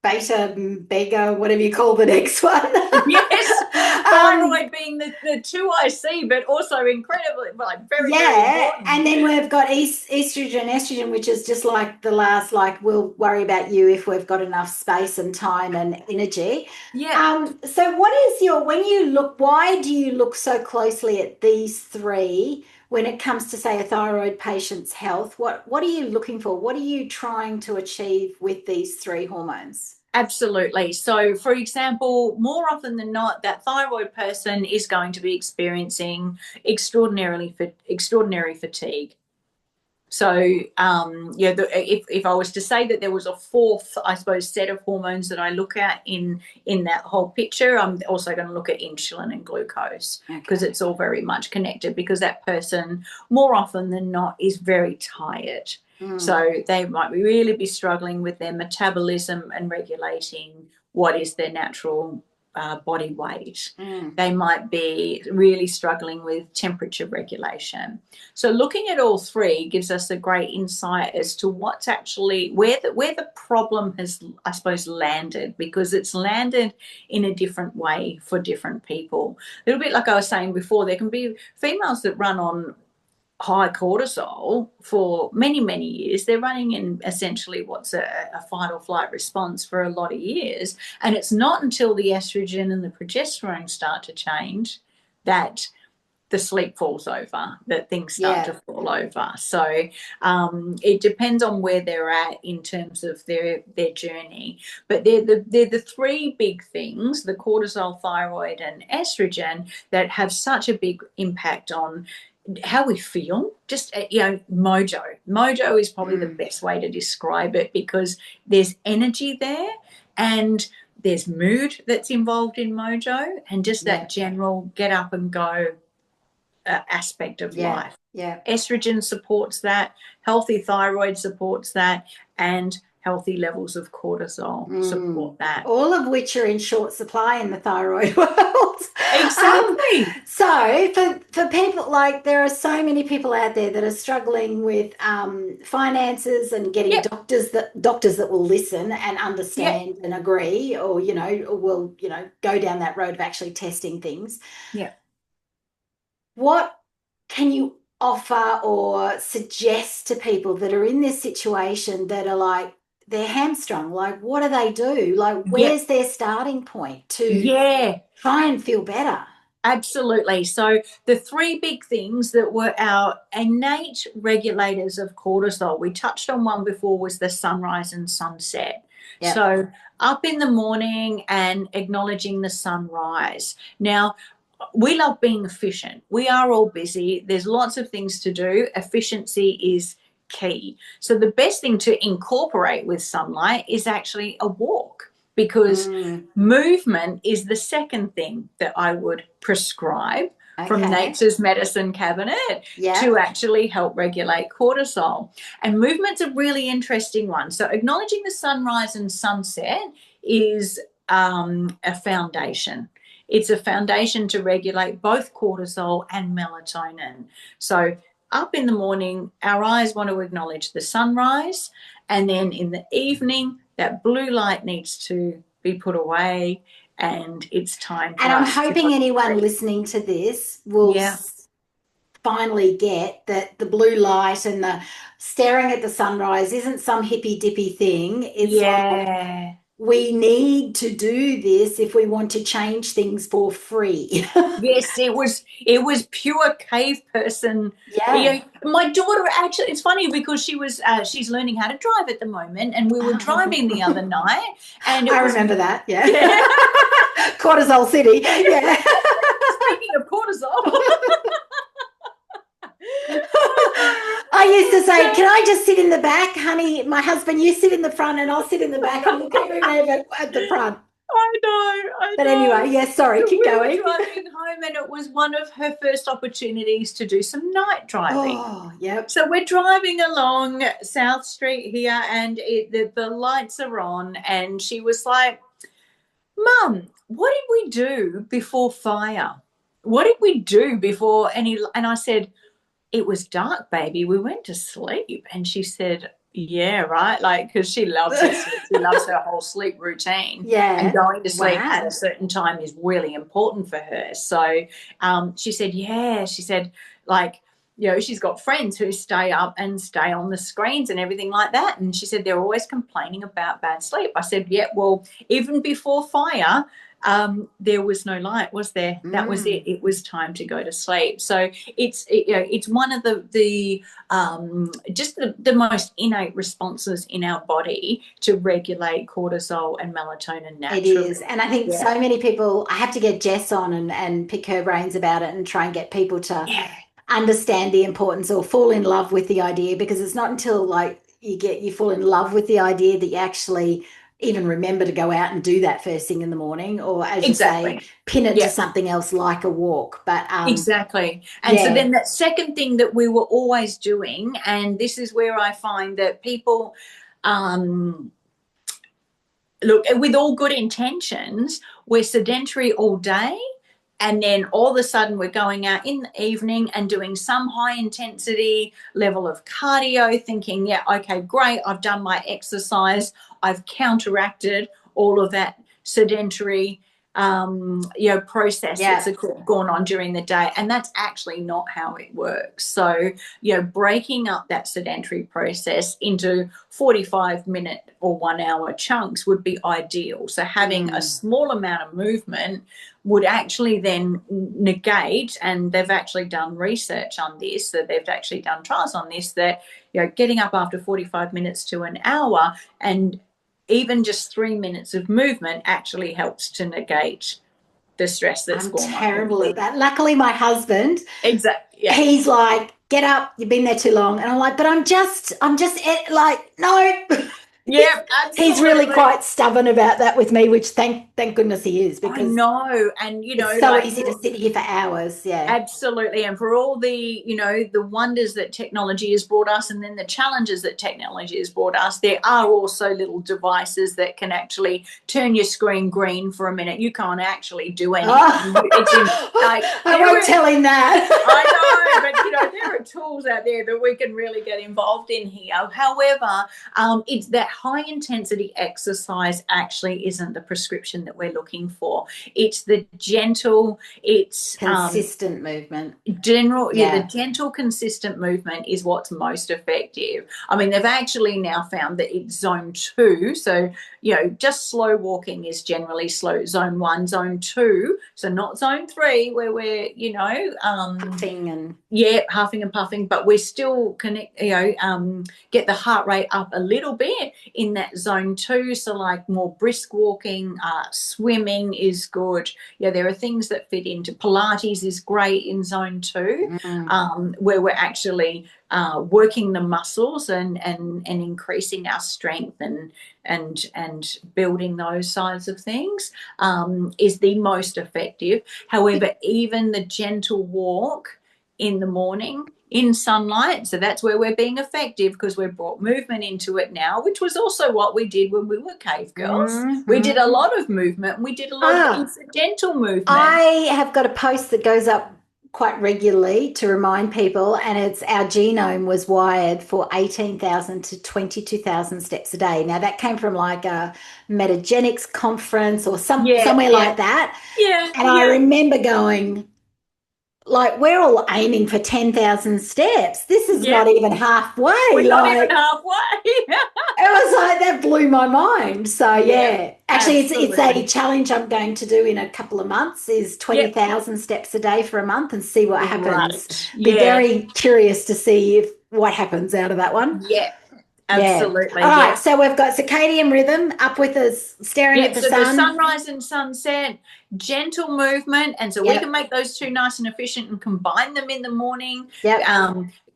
beta, beta, whatever you call the next one. Yes, um, thyroid being the two I see, but also incredibly, like very, very yeah, important. and then we've got estrogen, which is just like the last, like we'll worry about you if we've got enough space and time and energy. Yeah. So what is when you look, why do you look so closely at these three when it comes to, say, a thyroid patient's health? What are you looking for? What are you trying to achieve with these three hormones? Absolutely. So, for example, more often than not, that thyroid person is going to be experiencing extraordinary fatigue. So, yeah, if I was to say that there was a fourth, I suppose, set of hormones that I look at in that whole picture, I'm also going to look at insulin and glucose because Okay. it's all very much connected. Because that person, more often than not, is very tired. Mm, So they might really be struggling with their metabolism and regulating what is their natural body weight. mm, They might be really struggling with temperature regulation. So looking at all three gives us a great insight as to what's actually where the problem has, I suppose, landed, because it's landed in a different way for different people. A little bit like I was saying before, there can be females that run on high cortisol for many, many years. They're running in essentially what's a fight or flight response for a lot of years. And it's not until the estrogen and the progesterone start to change that the sleep falls over, that things start to yeah. fall over. So it depends on where they're at in terms of their journey. But they're the three big things: the cortisol, thyroid, and estrogen, that have such a big impact on how we feel. Just mojo is probably the Mm, best way to describe it, because there's energy there, and there's mood that's involved in mojo, and just that yeah. general get up and go aspect of Yeah. life. Yeah. Estrogen supports that, healthy thyroid supports that, and healthy levels of cortisol support Mm. that. All of which are in short supply in the thyroid world. um, Exactly. so for people, like, there are so many people out there that are struggling with finances and getting Yep. doctors that will listen and Yep. understand and agree, or or will go down that road of actually testing things. Yep. What can you offer or suggest to people that are in this situation, that are like, they're hamstrung? Like, what do they do? Like, Yep. where's their starting point to Yeah. try and feel better? Absolutely. So, the three big things that were our innate regulators of cortisol, we touched on one before, was the sunrise and sunset. Yep. So, up in the morning and acknowledging the sunrise. Now, we love being efficient. We are all busy. There's lots of things to do. Efficiency is key. So, the best thing to incorporate with sunlight is actually a walk, because Mm, movement is the second thing that I would prescribe from okay. nature's medicine cabinet to Yep. actually help regulate cortisol. And movement's a really interesting one. So, acknowledging the sunrise and sunset is a foundation. It's a foundation to regulate both cortisol and melatonin. So, up in the morning, our eyes want to acknowledge the sunrise, and then in the evening, that blue light needs to be put away, and it's time And for I'm us to go hoping to anyone sleep. listening to this will Yeah. finally get that the blue light and the staring at the sunrise isn't some hippy dippy thing. It's like Yeah. we need to do this if we want to change things for free. Yes, it was pure cave person. You Yeah. know, my daughter actually, it's funny because she's learning how to drive at the moment, and we were driving the other night, and I it was remember that. Yeah. yeah. Cortisol City. Yeah. Speaking of cortisol, I used to say, so can I just sit in the back, honey? My husband, you sit in the front and I'll sit in the back and we'll keep moving at the front. I But anyway, know. yes, sorry, So keep we were going. driving home, and it was one of her first opportunities to do some night driving. Oh, yep. So we're driving along South Street here, and the lights are on, and she was like, "Mum, what did we do before fire? What did we do before any?" And I said, "It was dark, baby. We went to sleep." And she said, "Yeah, right." Like, because she loves her sleep. She loves her whole sleep routine. And Yeah. going to sleep at a Wow. certain time is really important for her. So she said, "Yeah." She said, like, she's got friends who stay up and stay on the screens and everything like that. And she said they're always complaining about bad sleep. I said, "Yeah, well, even before fire, there was no light, was there? That was it. Mm. It was time to go to sleep." So it's one of the just the most innate responses in our body to regulate cortisol and melatonin It naturally. is. And I think Yeah, so many people, I have to get Jess on and pick her brains about it and try and get people to yeah, understand the importance or fall in love with the idea, because it's not until like you fall in love with the idea that you actually even remember to go out and do that first thing in the morning, or as you say, exactly. pin it to Yeah, something else like a walk. But exactly. And so yeah. then that second thing that we were always doing, and this is where I find that people um, look, with all good intentions, we're sedentary all day, and then all of a sudden we're going out in the evening and doing some high intensity level of cardio, thinking, yeah, okay, great, I've done my exercise, I've counteracted all of that sedentary process that's Yeah. gone on during the day. And that's actually not how it works. So breaking up that sedentary process into 45-minute or 1 hour chunks would be ideal. So having a Mm. small amount of movement would actually then negate, and they've actually done research on this, so they've actually done trials on this, that getting up after 45 minutes to an hour and even just 3 minutes of movement actually helps to negate the stress that's I'm gone on. terrible at that. Luckily, my husband, Exactly. Yeah. he's like, get up, you've been there too long. And I'm like, but I'm just like, no. he's, Yeah, he's really absolutely. quite stubborn about that with me, which thank goodness he is, I because know. And, it's so like, easy to sit here for hours. Yeah. absolutely. And for all the wonders that technology has brought us, and then the challenges that technology has brought us, there are also little devices that can actually turn your screen green for a minute. You can't actually do anything. It's in, Oh, like, I won't tell him I know, that. but there are tools out there that we can really get involved in here. However, it's that high intensity exercise actually isn't the prescription that we're looking for. It's the gentle, it's Consistent movement. the Yeah. gentle, consistent movement is what's most effective. I mean, they've actually now found that it's zone two. So, just slow walking is generally slow zone one, zone two. So, not zone three, where we're, Puffing and yeah, huffing and puffing, but we're still get the heart rate up a little bit in that zone two. So, like more brisk walking, swimming is good. Yeah, there are things that fit into Pilates is great in zone two, mm, where we're actually working the muscles and increasing our strength and building those sides of things is the most effective. However, even the gentle walk in the morning in sunlight, so that's where we're being effective, because we've brought movement into it now, which was also what we did when we were cave girls. We did a mm-hmm. lot of movement, we did a lot of Ah, incidental movement. I have got a post that goes up quite regularly to remind people, and it's our genome was wired for 18,000 to 22,000 steps a day. Now that came from like a metagenics conference or Yeah, somewhere yeah, like that. yeah, And I yeah. remember going, like, we're all aiming for 10,000 steps. This is Yeah, not even halfway. we're not even Like, halfway. it was like that blew my mind. So Yeah, yeah, actually, it's a absolutely. challenge I'm going to do in a couple of months. Is Yep, 20,000 steps a day for a month and see what happens. great. Be Yeah, very curious to see if what happens out of that one. yeah, Yeah. absolutely. All right. Yeah. So we've got circadian rhythm up with us staring Yeah, at the so the sun. sunrise and sunset, gentle movement, and so we can Yep. make those two nice and efficient and combine them in the morning. Yep.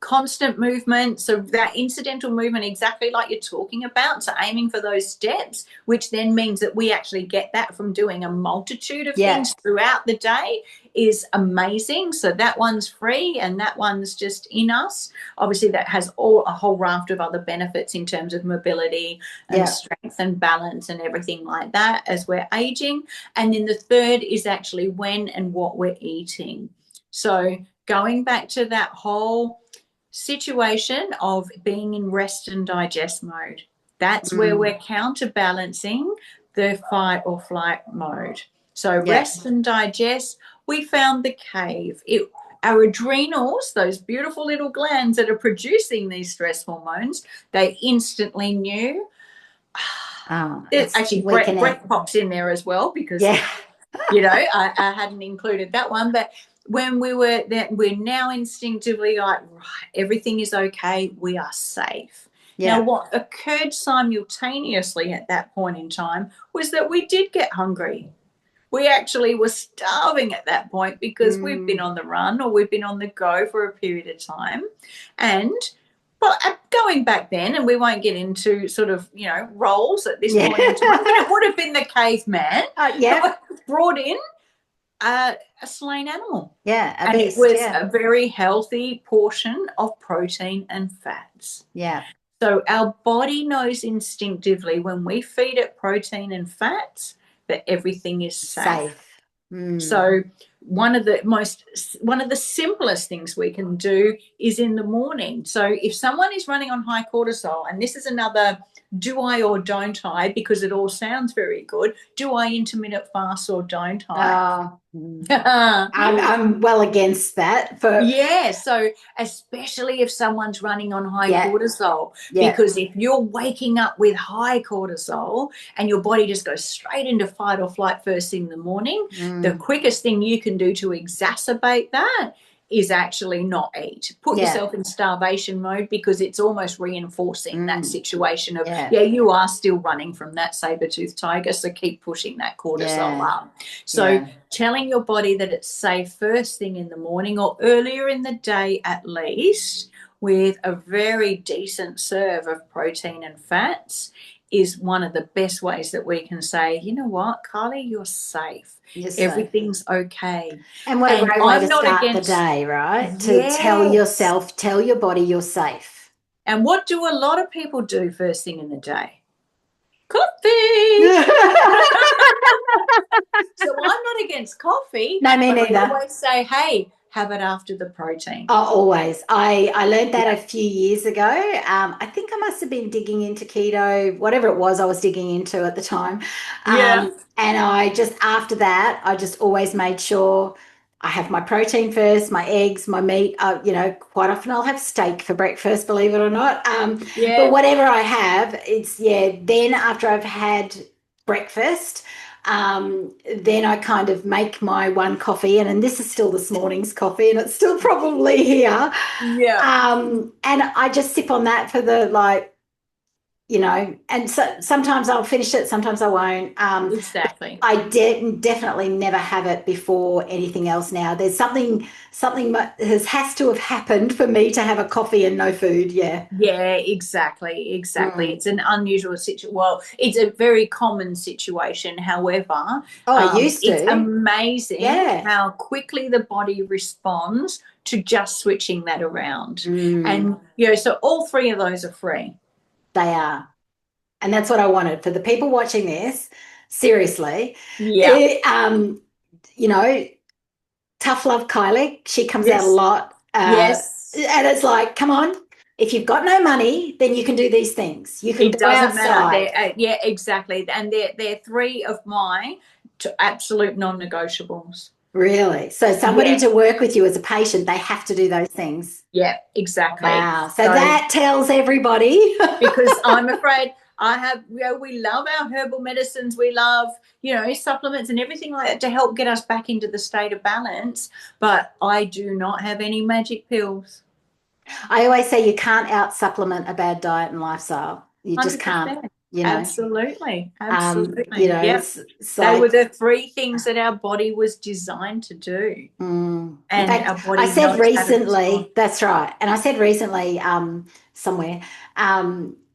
Constant movement, so that incidental movement, exactly like you're talking about. So aiming for those steps, which then means that we actually get that from doing a multitude of Yeah. things throughout the day, is amazing. So that one's free, and that one's just in us. Obviously, that has a whole raft of other benefits in terms of mobility and Yeah. strength and balance and everything like that as we're aging. And then the third is actually when and what we're eating. So going back to that whole situation of being in rest and digest mode, that's where Mm. we're counterbalancing the fight or flight mode. So Yeah. rest and digest, we found the cave. Our adrenals, those beautiful little glands that are producing these stress hormones, they instantly knew. Oh, There's it's actually weakening it. Brett pops in there as well because Yeah. I hadn't included that one. But when we're now instinctively like, right, everything is okay, we are safe. Now, Yeah. what occurred simultaneously at that point in time was that we did get hungry. We actually were starving at that point because we've been Mm. on the run or we've been on the go for a period of time. And well, going back then, and we won't get into sort of, roles at this Yeah. point in time, but it would have been the caveman Yeah. that was brought in a slain animal. Yeah. A And it beast. was Yeah. a very healthy portion of protein and fats. Yeah. So our body knows instinctively when we feed it protein and fats that everything is safe. Safe. Mm. So one of the simplest things we can do is in the morning. So if someone is running on high cortisol, and this is another do I or don't I, because it all sounds very good. Do I intermittent fast or don't I? Oh, mm. I'm well against that for Yeah, so especially if someone's running on high yeah, cortisol, yeah. because if you're waking up with high cortisol and your body just goes straight into fight or flight first thing in the morning, the Mm. quickest thing you can do to exacerbate that is actually not eat. Put Yeah. yourself in starvation mode because it's almost reinforcing that Mm. situation of, Yeah. yeah, you are still running from that saber-toothed tiger, so keep pushing that cortisol Yeah. up. So Yeah. telling your body that it's safe first thing in the morning or earlier in the day at least, with a very decent serve of protein and fats, is one of the best ways that we can say, you know what, Kylie, you're safe. You're safe. Everything's okay. And what a And great way to I'm not start the against, day, right? To tell yes. yourself, tell your body you're safe. And what do a lot of people do first thing in the day? Coffee. No, So I'm not against coffee, me but I neither. always say, hey, have it after the protein. Oh, always. I learned that Yeah. a few years ago. I think I must have been digging into keto, whatever it was I was digging into at the time. Yeah. And I just, after that, I just always made sure I have my protein first, my eggs, my meat. Quite often I'll have steak for breakfast, believe it or not. But Yeah. whatever I have, it's, yeah, then after I've had breakfast, then I kind of make my one coffee, and this is still this morning's coffee, and it's still probably here. Yeah. And I just sip on that for and so sometimes I'll finish it, sometimes I won't. Exactly. I definitely never have it before anything else now. There's something has to have happened for me to have a coffee and no food. Yeah. Yeah, exactly. Exactly. Mm. It's an unusual situation. Well, it's a very common situation. However, Oh, I used it's to. amazing Yeah. how quickly the body responds to just switching that around. Mm, And, so all three of those are free. they are. And that's what I wanted for the people watching this. Seriously, Yeah. it, you know, Tough Love Kylie. She comes out a Yes. lot. Yes. And it's like, come on, if you've got no money, then you can do these things. You can It go doesn't matter. outside. Yeah, exactly. And they're three of my absolute non-negotiables. Really? So somebody Yeah, to work with you as a patient, they have to do those things. yeah, exactly. Wow. So So that tells everybody. because I'm afraid I have, we love our herbal medicines, we love, supplements and everything like that to help get us back into the state of balance. But I do not have any magic pills. I always say you can't out supplement a bad diet and lifestyle. You just can't, 100%. you know. Absolutely. Absolutely. Yep. It's They were like, the three things that our body was designed to do. in And fact, our I body said knows how to respond. recently, that's right. And I said recently, somewhere,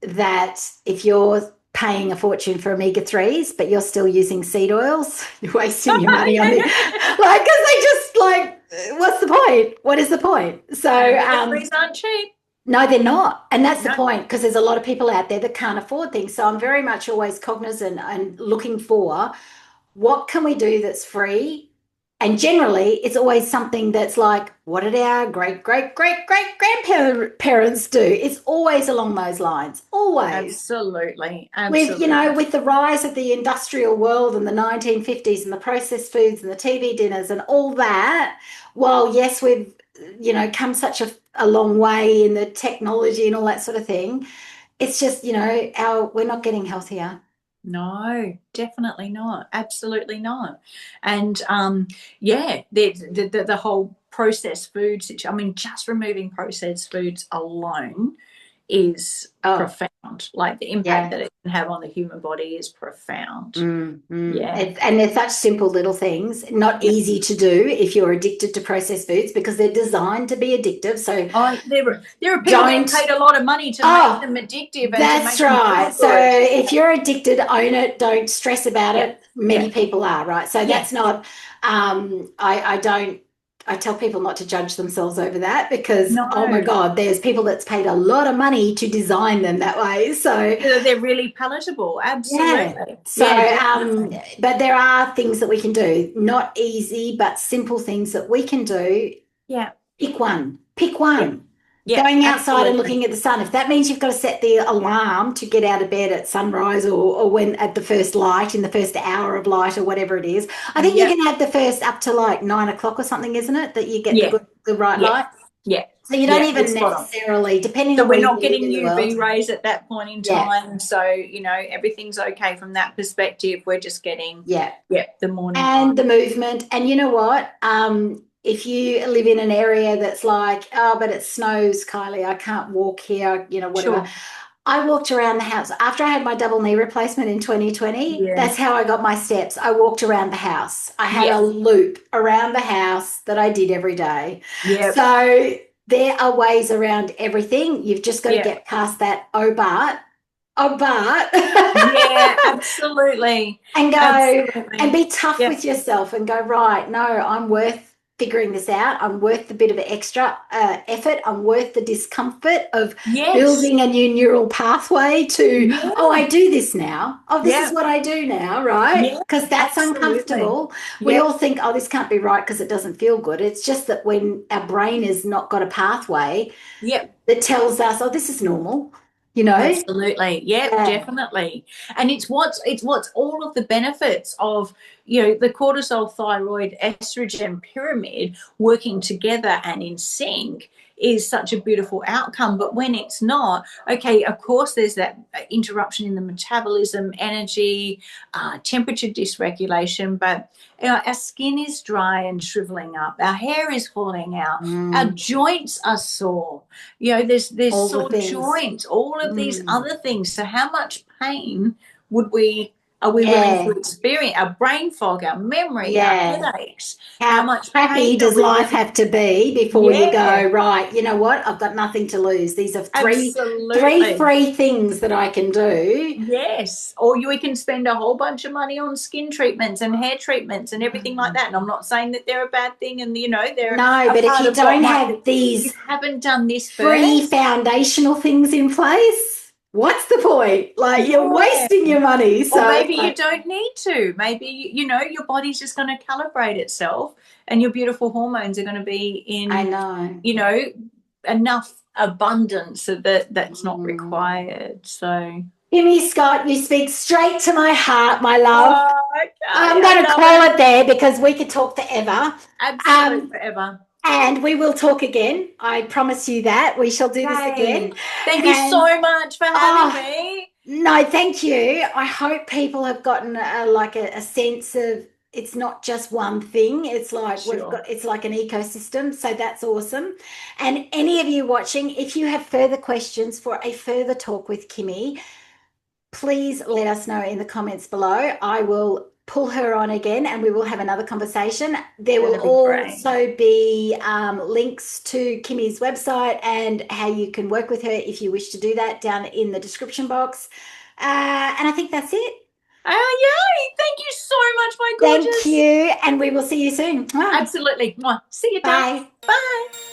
that if you're paying a fortune for omega-3s, but you're still using seed oils, you're wasting your money on the, like, because they just like, what's the point? What is the point? So, Omega-3s aren't cheap. no, they're not. And that's the No, point, because there's a lot of people out there that can't afford things. So I'm very much always cognizant and looking for what can we do that's free. And generally, it's always something that's like, what did our great, great, great, great grandparents do? It's always along those lines, always. absolutely. With, Absolutely. with the rise of the industrial world and the 1950s and the processed foods and the TV dinners and all that, well, yes, we've, come such a long way in the technology and all that sort of thing. It's just, we're not getting healthier. No, definitely not. Absolutely not. And yeah, the whole processed food situation, I mean, just removing processed foods alone is Oh, profound. Like the impact yeah. that it can have on the human body is profound. Yeah. And they're such simple little things, not Yeah. easy to do if you're addicted to processed foods because they're designed to be addictive. So There are people getting don't, paid a lot of money to make oh, them addictive and to that's make them right. feel So good. if you're addicted, own it, don't stress about Yeah. it. Many Yeah. people are, right? So Yeah. that's not, I don't, I tell people not to judge themselves over that because, oh my No. God, there's people that's paid a lot of money to design them that way. So They're really palatable. yeah. Absolutely. So, Yeah, definitely. but there are things that we can do, not easy, but simple things that we can do. Yeah. Pick one. Pick Yeah. one. Yeah. Going outside and Absolutely. looking at the sun. If that means you've got to set the alarm to get out of bed at sunrise or when at the first light, in the first hour of light or whatever it is. I think you Yep. can have the first up to like 9 o'clock or something, isn't it? That you get Yeah. the right Yeah. light. Yeah. So you don't Yeah. You're even spot on. necessarily, depending So on where we're you not live getting in the world. UV rays at that point in Yeah. time. So, everything's okay from that perspective. We're just getting, Yeah. yeah, the morning light. And the movement. And you know what? If you live in an area that's like, oh, but it snows, Kylie, I can't walk here, whatever. Sure. I walked around the house after I had my double knee replacement in 2020. Yeah. That's how I got my steps. I walked around the house. I had Yeah. a loop around the house that I did every day. Yeah. So there are ways around everything. You've just got to Yeah. get past that, oh, but, Yeah. Absolutely. and go and Absolutely. be tough Yeah. with yourself and go, right, no, I'm worth figuring this out. I'm worth the bit of extra effort. I'm worth the discomfort of Yes. building a new neural pathway to, Yeah. oh, I do this now. Oh, this is Yeah. what I do now, right? Yeah. Because that's Absolutely. uncomfortable. We Yep. all think, oh, this can't be right because it doesn't feel good. It's just that when our brain has not got a pathway Yep. that tells us, oh, this is normal, you know? Absolutely. Yep, Yeah. definitely. And it's what's all of the benefits of, the cortisol, thyroid, estrogen pyramid working together and in sync is such a beautiful outcome. But when it's not, okay, of course there's that interruption in the metabolism, energy, temperature dysregulation, but our skin is dry and shriveling up, our hair is falling out, our Mm, joints are sore, there's all the sore things. joints, all of these Mm, other things. So how much pain would we are we willing to yeah. experience? Our brain fog, our memory, our Yeah. headaches. How How much crappy pain are does we life willing? have to be before you Yeah, go, right, you know what? I've got nothing to lose. These are three absolutely. free things that I can do. Yes. Or we can spend a whole bunch of money on skin treatments and hair treatments and everything like that. And I'm not saying that they're a bad thing and they're No, a but if part you of what don't might have be. If you these haven't done this free first, foundational things in place, what's the point? Like, you're Yeah. wasting your money. Or So maybe it's you like, don't need to. Maybe, you know, your body's just going to calibrate itself and your beautiful hormones are going to be I in, know. you know, enough abundance so that that's not Mm. required. So, Kimmy Scott, you speak straight to my heart, my love. oh, Kylie, I'm I going to love call it. it there because we could talk forever. Absolute Um, forever. and we will talk again. I promise you that. We shall do this again. Yay. Thank you And so much for having oh, me. no, thank you. I hope people have gotten a sense of it's not just one thing. It's like Sure. it's like an ecosystem. So that's awesome. And any of you watching, if you have further questions for a further talk with Kimmy, please let us know in the comments below. I will pull her on again and we will have another conversation. There will That'd be great. also be links to Kimmy's website and how you can work with her if you wish to do that down in the description box. And I think that's it. Oh, yay. Thank you so much, my Thank gorgeous. you. And we will see you soon. Absolutely. See you, darling. Bye. Bye.